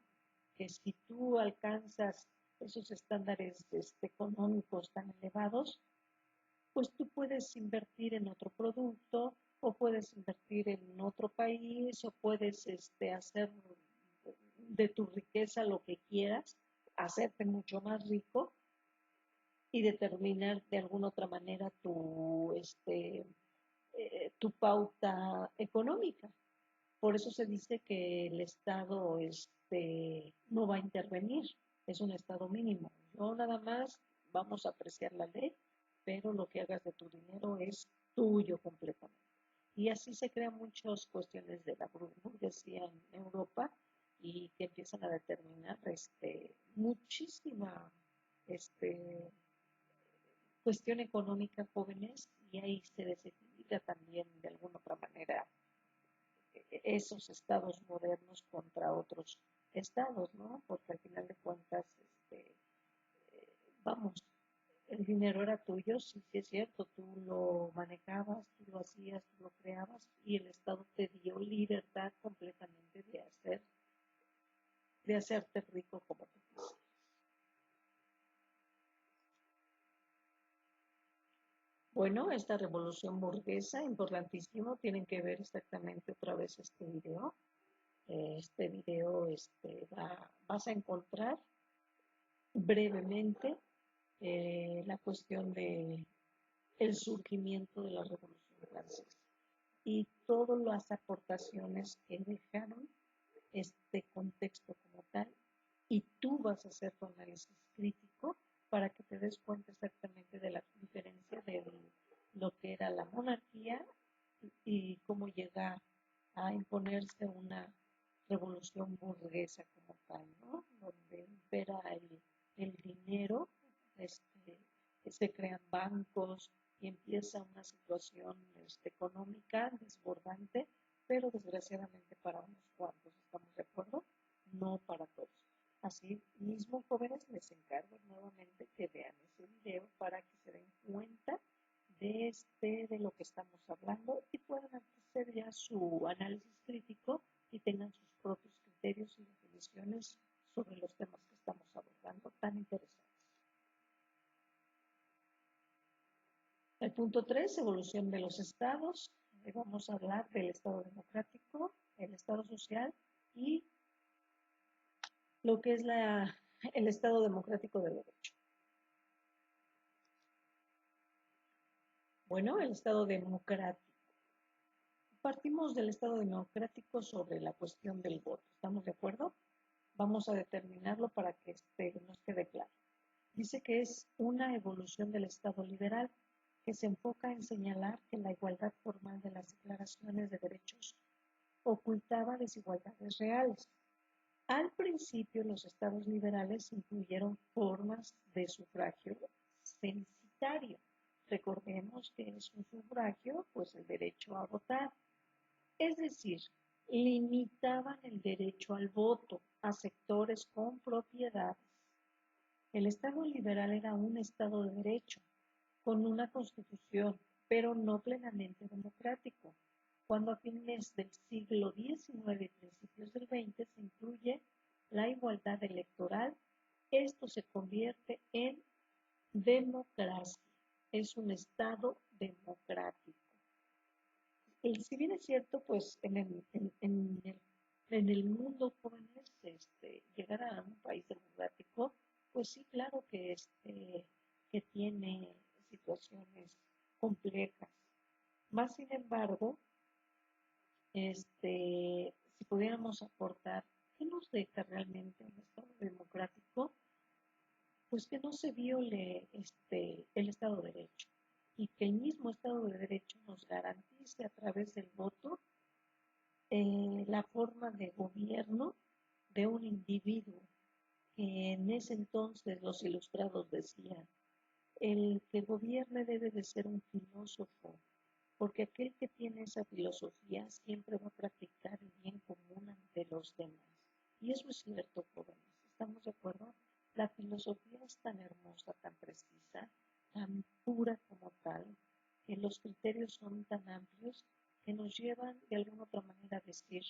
S1: que si tú alcanzas esos estándares económicos tan elevados, pues tú puedes invertir en otro producto o puedes invertir en otro país o puedes hacer de tu riqueza lo que quieras, hacerte mucho más rico y determinar de alguna otra manera tu pauta económica. Por eso se dice que el Estado no va a intervenir, es un Estado mínimo. No nada más vamos a apreciar la ley, pero lo que hagas de tu dinero es tuyo completamente. Y así se crean muchas cuestiones de la burguesía en Europa y que empiezan a determinar muchísima este, cuestión económica jóvenes y ahí se desequilibra también de alguna otra manera esos estados modernos contra otros estados, ¿no? Porque al final de cuentas, vamos, el dinero era tuyo, sí, sí es cierto, tú lo manejabas, tú lo hacías, tú lo creabas y el Estado te dio libertad completamente de hacerte rico como tú quisieras. Bueno, esta revolución burguesa, importantísimo, tienen que ver exactamente otra vez este video. Vas a encontrar brevemente la cuestión de el surgimiento de la Revolución Francesa y todas las aportaciones que dejaron este contexto como tal y tú vas a hacer tu análisis crítico para que te des cuenta exactamente de la diferencia de lo que era la monarquía y cómo llega a imponerse una revolución burguesa como tal, ¿no? Donde impera el dinero, se crean bancos y empieza una situación económica desbordante, pero desgraciadamente para unos cuantos, ¿estamos de acuerdo? No para todos. Así mismo, jóvenes, les encargo nuevamente que vean ese video para que se den cuenta de lo que estamos hablando y puedan hacer ya su análisis crítico y tengan sus propios criterios y definiciones sobre los temas que estamos abordando tan interesantes. El punto 3, evolución de los estados. Vamos a hablar del Estado democrático, el Estado social y lo que es el Estado democrático de derecho. Bueno, el Estado democrático. Partimos del Estado democrático sobre la cuestión del voto. ¿Estamos de acuerdo? Vamos a determinarlo para que nos quede claro. Dice que es una evolución del Estado liberal que se enfoca en señalar que la igualdad formal de las declaraciones de derechos ocultaba desigualdades reales. Al principio, los estados liberales incluyeron formas de sufragio censitario. Recordemos que es un sufragio, pues el derecho a votar. Es decir, limitaban el derecho al voto a sectores con propiedades. El Estado liberal era un Estado de derecho, con una constitución, pero no plenamente democrático. Cuando a fines del siglo XIX y principios del XX se incluye la igualdad electoral, esto se convierte en democracia. Es un Estado democrático. Si bien es cierto, pues en el mundo, jóvenes, llegar a un país democrático, pues sí, claro que tiene situaciones complejas. Más sin embargo, si pudiéramos aportar, ¿qué nos deja realmente un Estado democrático? Pues que no se viole el Estado de Derecho y que el mismo Estado de Derecho nos garantice a través del voto la forma de gobierno de un individuo, que en ese entonces los ilustrados decían, el que gobierne debe de ser un filósofo, porque aquel que tiene esa filosofía siempre va a practicar el bien común ante los demás. Y eso es cierto, jóvenes, ¿estamos de acuerdo? La filosofía es tan hermosa, tan precisa, tan pura como tal, que los criterios son tan amplios que nos llevan de alguna otra manera a decir,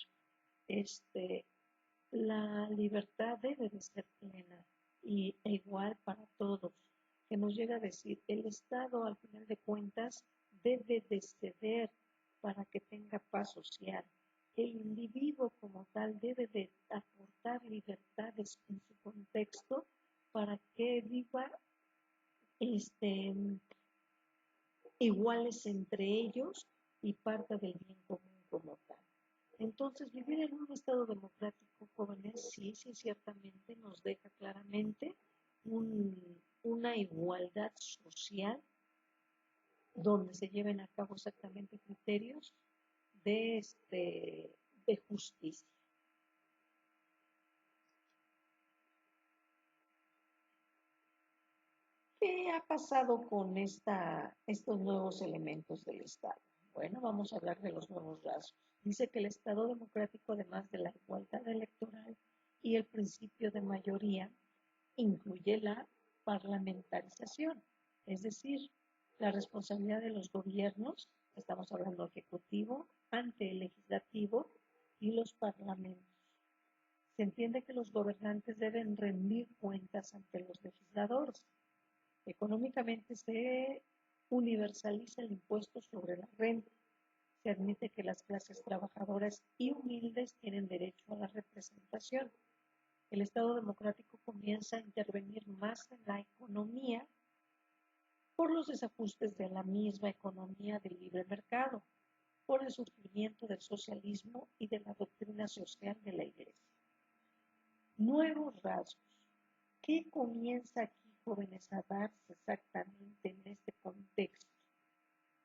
S1: la libertad debe de ser plena e igual para todos, que nos llega a decir, el Estado al final de cuentas debe de ceder para que tenga paz social. El individuo como tal debe de aportar libertades en su contexto para que viva iguales entre ellos y parta del bien común como tal. Entonces, vivir en un Estado democrático, jóvenes, sí, ciertamente nos deja claramente una igualdad social donde se lleven a cabo exactamente criterios de justicia. ¿Qué ha pasado con estos nuevos elementos del Estado? Bueno, vamos a hablar de los nuevos rasgos. Dice que el Estado democrático, además de la igualdad electoral y el principio de mayoría, incluye la parlamentarización, es decir, la responsabilidad de los gobiernos, estamos hablando ejecutivo, ante el legislativo y los parlamentos. Se entiende que los gobernantes deben rendir cuentas ante los legisladores. Económicamente se universaliza el impuesto sobre la renta. Se admite que las clases trabajadoras y humildes tienen derecho a la representación. El Estado democrático comienza a intervenir más en la economía por los desajustes de la misma economía del libre mercado, por el surgimiento del socialismo y de la doctrina social de la Iglesia. Nuevos rasgos. ¿Qué comienza aquí, jóvenes, a darse exactamente en este contexto?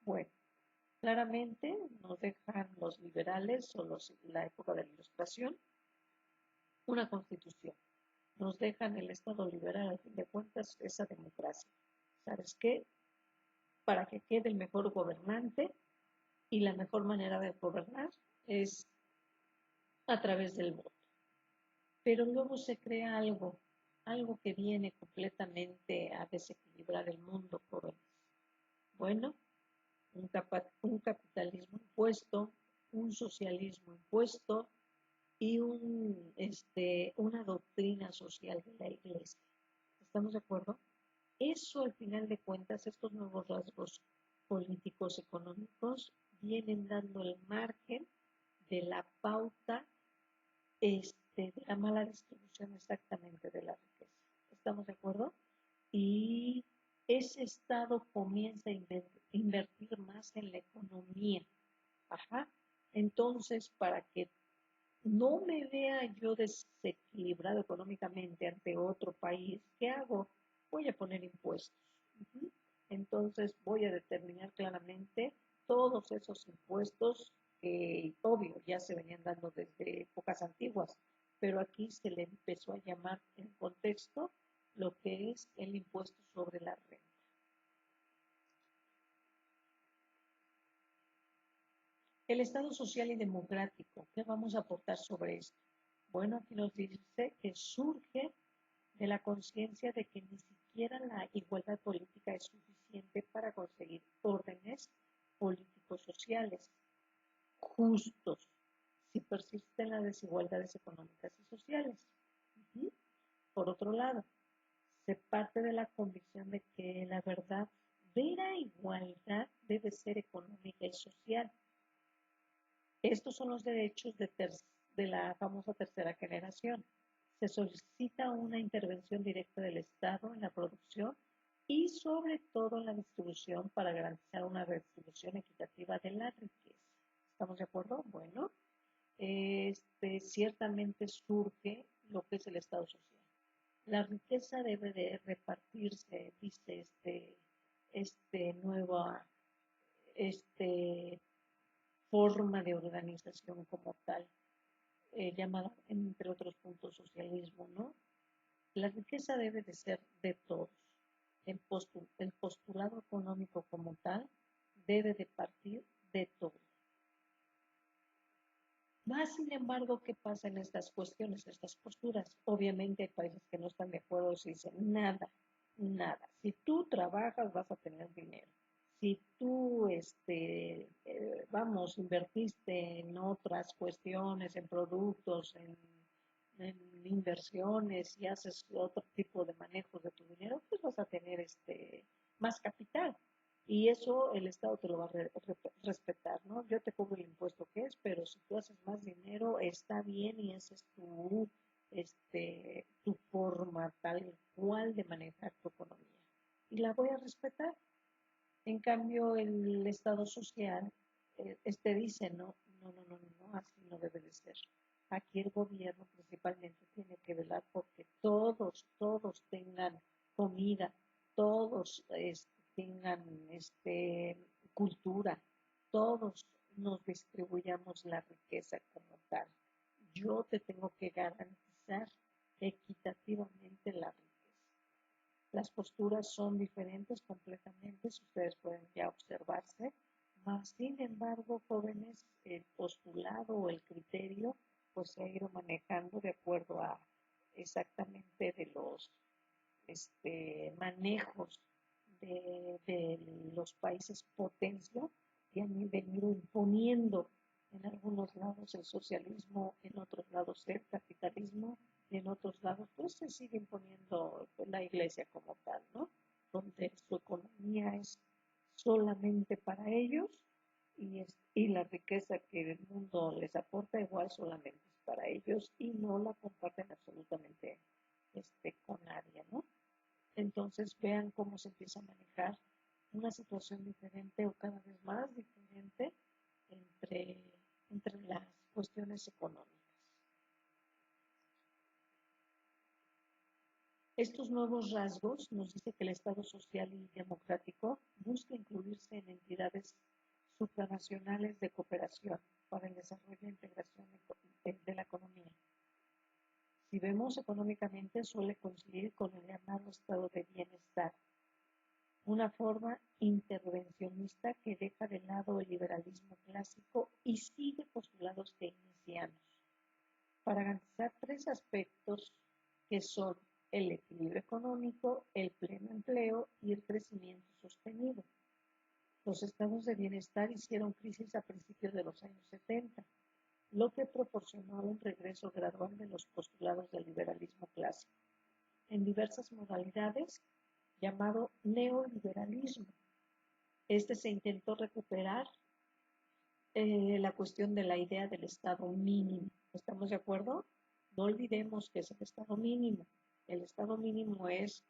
S1: Bueno, claramente nos dejan los liberales o la época de la Ilustración una constitución. Nos dejan el Estado liberal, al fin de cuentas, esa democracia. ¿Sabes qué? Para que quede el mejor gobernante y la mejor manera de gobernar es a través del voto. Pero luego se crea algo que viene completamente a desequilibrar el mundo, jóvenes. Bueno, un capitalismo impuesto, un socialismo impuesto y una doctrina social de la Iglesia. ¿Estamos de acuerdo? Eso, al final de cuentas, estos nuevos rasgos políticos económicos vienen dando el margen de la pauta de la mala distribución exactamente de la riqueza. ¿Estamos de acuerdo? Y ese Estado comienza a invertir más en la economía. Ajá. Entonces, para que no me vea yo desequilibrado económicamente ante otro país, ¿qué hago? Voy a poner impuestos. Uh-huh. Entonces voy a determinar claramente todos esos impuestos que, obvio, ya se venían dando desde épocas antiguas, pero aquí se le empezó a llamar en contexto lo que es el impuesto sobre la renta. El Estado social y democrático, ¿qué vamos a aportar sobre esto? Bueno, aquí nos dice que surge de la conciencia de que ni siquiera la igualdad política es suficiente para conseguir órdenes políticos sociales justos si persisten las desigualdades económicas y sociales. Uh-huh. Por otro lado, se parte de la convicción de que la verdadera igualdad debe ser económica y social. Estos son los derechos de la famosa tercera generación. Se solicita una intervención directa del Estado en la producción y sobre todo en la distribución para garantizar una redistribución equitativa de la riqueza. ¿Estamos de acuerdo? Bueno, ciertamente surge lo que es el Estado social. La riqueza debe de repartirse, dice nueva, forma de organización como tal, llamada, entre otros puntos, socialismo, ¿no? La riqueza debe de ser de todos. El postulado económico como tal debe de partir de todos. Más sin embargo, ¿qué pasa en estas cuestiones, estas posturas? Obviamente hay países que no están de acuerdo y dicen nada, nada. Si tú trabajas vas a tener dinero. Si tú, invertiste en otras cuestiones, en productos, en inversiones y haces otro tipo de manejos de tu dinero, pues vas a tener más capital. Y eso el Estado te lo va a respetar, ¿no? Yo te cobro el impuesto que es, pero si tú haces más dinero, está bien y esa es tu forma tal cual de manejar tu economía. Y la voy a respetar. En cambio, el Estado social, dice, no, no, no, no, no, así no debe de ser. Aquí el gobierno principalmente tiene que velar porque todos tengan comida, todos tengan cultura, todos nos distribuyamos la riqueza como tal. Yo te tengo que garantizar equitativamente la riqueza. Las posturas son diferentes completamente, si ustedes pueden ya observarse, mas sin embargo, jóvenes, el postulado o el criterio pues se ha ido manejando de acuerdo a exactamente de los manejos de los países potencia que han venido imponiendo en algunos lados el socialismo, en otros lados el capitalismo, y en otros lados pues se sigue imponiendo la iglesia como tal, ¿no? Donde su economía es solamente para ellos y la riqueza que el mundo les aporta igual solamente es para ellos y no la comparten absolutamente con nadie, ¿no? Entonces vean cómo se empieza a manejar una situación diferente o cada vez más diferente entre las cuestiones económicas. Estos nuevos rasgos nos dice que el Estado social y democrático busca incluirse en entidades supranacionales de cooperación para el desarrollo e integración de la economía. Si vemos económicamente, suele coincidir con el llamado estado de bienestar, una forma intervencionista que deja de lado el liberalismo clásico y sigue postulados keynesianos para garantizar tres aspectos que son el equilibrio económico, el pleno empleo y el crecimiento sostenido. Los estados de bienestar hicieron crisis a principios de los años 70, lo que proporcionó un regreso gradual de los postulados del liberalismo clásico, en diversas modalidades, llamado neoliberalismo. Se intentó recuperar la cuestión de la idea del estado mínimo. ¿Estamos de acuerdo? No olvidemos que es el estado mínimo. El estado mínimo es,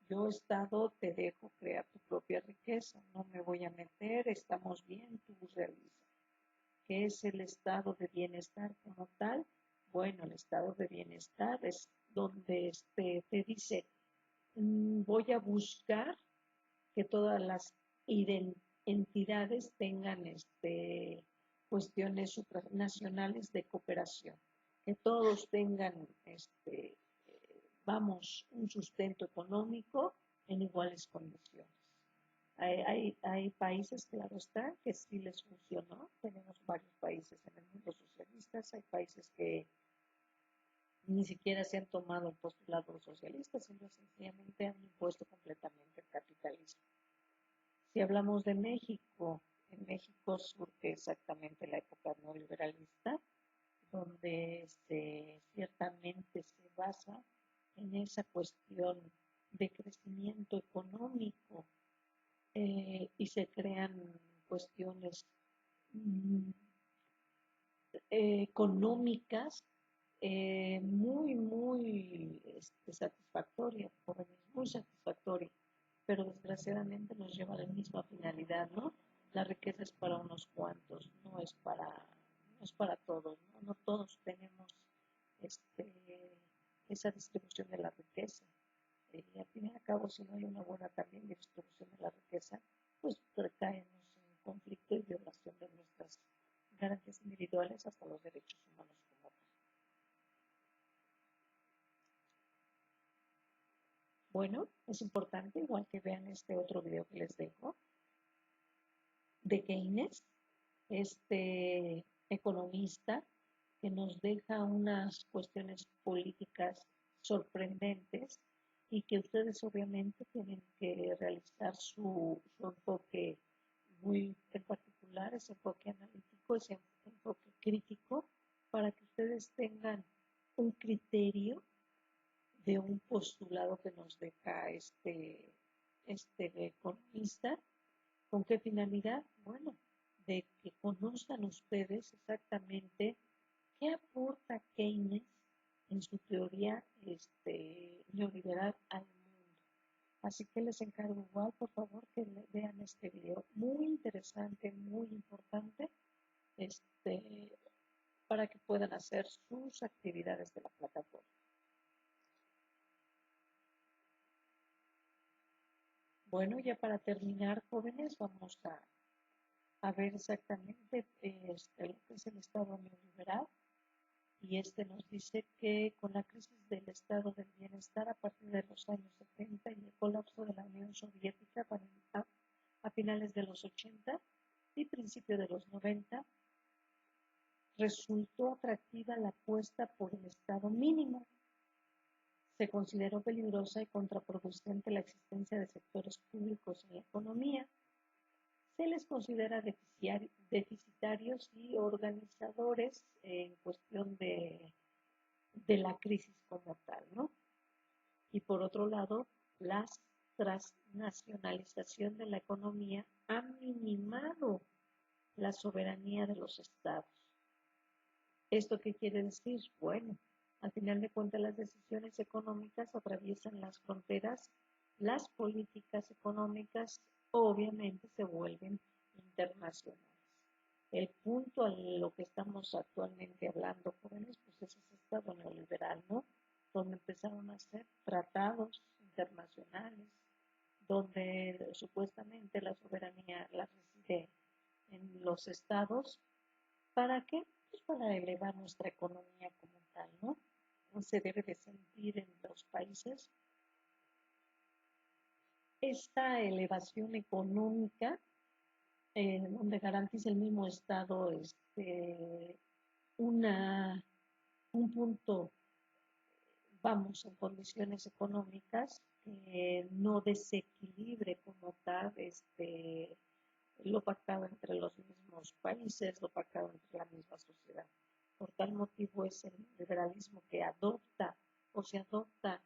S1: yo estado te dejo crear tu propia riqueza, no me voy a meter, estamos bien, tú realiza. ¿Qué es el estado de bienestar como tal? Bueno, el estado de bienestar es donde te dice, voy a buscar que todas las entidades tengan cuestiones supranacionales de cooperación, que todos tengan, un sustento económico en iguales condiciones. Hay países, claro está, que sí les funcionó. Tenemos varios países en el mundo socialistas, hay países que ni siquiera se han tomado el postulado socialista, sino sencillamente han impuesto completamente el capitalismo. Si hablamos de México, en México surge exactamente la época neoliberalista, donde ciertamente se basa en esa cuestión de crecimiento económico y se crean cuestiones mm, económicas muy satisfactorias, muy satisfactorias, pero desgraciadamente nos lleva a la misma finalidad, ¿no? La riqueza es para unos cuantos, no es para todos, ¿no? No todos tenemos esa distribución de la riqueza. Y al fin y al cabo, si no hay una buena también distribución de la riqueza, pues recaemos en conflicto y violación de nuestras garantías individuales hasta los derechos humanos como tal. Bueno, es importante, igual que vean este otro video que les dejo, de Keynes, este economista que nos deja unas cuestiones políticas sorprendentes y que ustedes obviamente tienen que realizar su enfoque muy en particular, ese enfoque analítico, ese enfoque crítico, para que ustedes tengan un criterio de un postulado que nos deja este economista. ¿Con qué finalidad? Bueno, de que conozcan ustedes exactamente qué aporta Keynes en su teoría neoliberal al mundo. Así que les encargo igual, por favor, que vean este video muy interesante, muy importante, para que puedan hacer sus actividades de la plataforma. Bueno, ya para terminar, jóvenes, vamos a ver exactamente lo que es el Estado neoliberal. Y nos dice que con la crisis del estado del bienestar a partir de los años 70 y el colapso de la Unión Soviética a finales de los 80 y principios de los 90, resultó atractiva la apuesta por el estado mínimo. Se consideró peligrosa y contraproducente la existencia de sectores públicos en la economía. Se les considera deficitarios y organizadores en cuestión de la crisis como tal, ¿no? Y por otro lado, la transnacionalización de la economía ha minimado la soberanía de los estados. ¿Esto qué quiere decir? Bueno, al final de cuentas las decisiones económicas atraviesan las fronteras, las políticas económicas obviamente se vuelven internacionales. El punto a lo que estamos actualmente hablando, jóvenes, pues es ese estado neoliberal, ¿no? Donde empezaron a hacer tratados internacionales, donde supuestamente la soberanía la reside en los estados. ¿Para qué? Pues para elevar nuestra economía como tal, ¿no? Se debe de sentir en los países esta elevación económica donde garantiza el mismo Estado una, un punto, vamos, en condiciones económicas que no desequilibre como tal lo pactado entre los mismos países, lo pactado entre la misma sociedad. Por tal motivo es el liberalismo que adopta o se adopta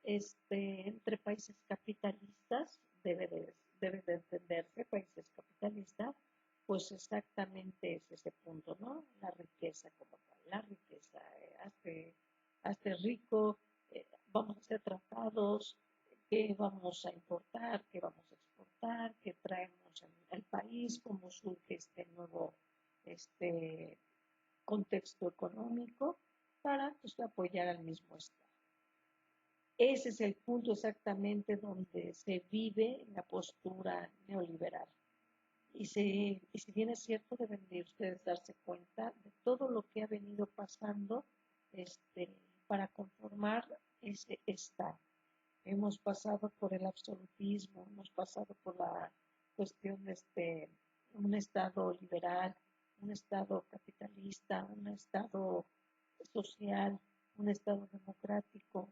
S1: entre países capitalistas, debe de entenderse, países capitalistas, pues exactamente es ese punto, ¿no? La riqueza como tal, la riqueza, hazte rico, vamos a hacer tratados, qué vamos a importar, qué vamos a exportar, qué traemos al país, cómo surge contexto económico para pues, apoyar al mismo Estado. Ese es el punto exactamente donde se vive la postura neoliberal. Y si bien es cierto, deben de ustedes darse cuenta de todo lo que ha venido pasando para conformar ese Estado. Hemos pasado por el absolutismo, hemos pasado por la cuestión de un Estado liberal, un Estado capitalista, un Estado social, un Estado democrático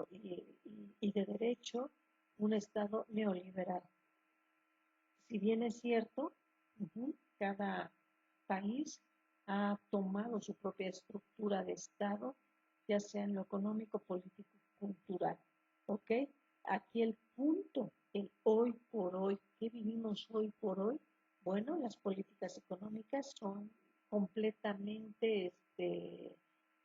S1: y de derecho, un Estado neoliberal. Si bien es cierto, cada país ha tomado su propia estructura de Estado, ya sea en lo económico, político, cultural. ¿Ok? Aquí el punto, el hoy por hoy, ¿qué vivimos hoy por hoy? Bueno, las políticas económicas son completamente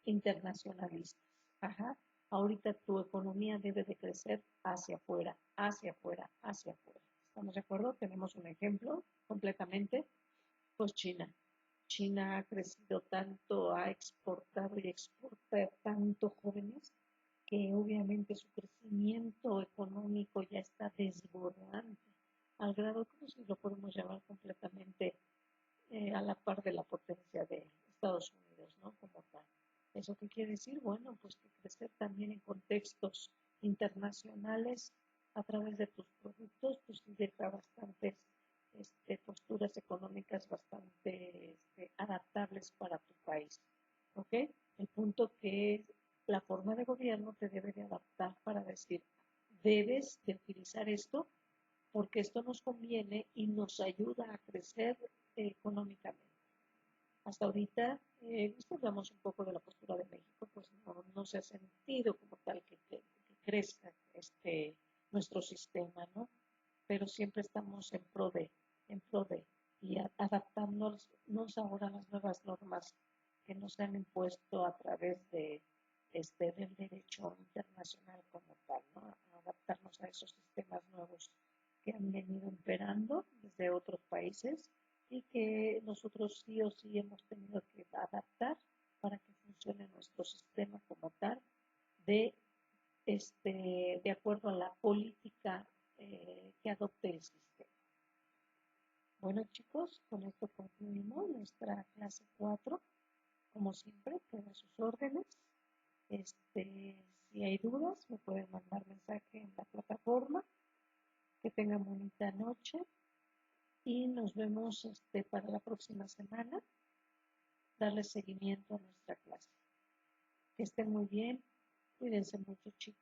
S1: internacionalistas. Ajá. Ahorita tu economía debe de crecer hacia afuera, hacia afuera, hacia afuera. ¿Estamos de acuerdo? Tenemos un ejemplo completamente, pues China. China ha crecido tanto, ha exportado y exporta tanto jóvenes que obviamente su crecimiento económico ya está desbordante, al grado que si lo podemos llamar completamente a la par de la potencia de Estados Unidos, ¿no? Como tal. ¿Eso qué quiere decir? Bueno, pues que crecer también en contextos internacionales a través de tus productos, pues sí deja bastantes posturas económicas bastante adaptables para tu país. ¿Ok? El punto que es la forma de gobierno te debe de adaptar para decir, debes de utilizar esto porque esto nos conviene y nos ayuda a crecer económicamente. Hasta ahorita, si hablamos un poco de la postura de México, pues no se ha sentido como tal que crezca nuestro sistema, ¿no? Pero siempre estamos en pro de, y adaptándonos ahora a las nuevas normas que nos han impuesto a través del derecho internacional como tal, ¿no? A adaptarnos a esos sistemas nuevos que han venido imperando desde otros países y que nosotros sí o sí hemos tenido que adaptar para que funcione nuestro sistema como tal de, de acuerdo a la política que adopte el sistema. Bueno chicos, con esto concluimos nuestra clase 4. Como siempre, quedan sus órdenes. Si hay dudas, me pueden mandar mensaje en la plataforma. Que tengan bonita noche y nos vemos para la próxima semana, darle seguimiento a nuestra clase. Que estén muy bien, cuídense mucho chicos.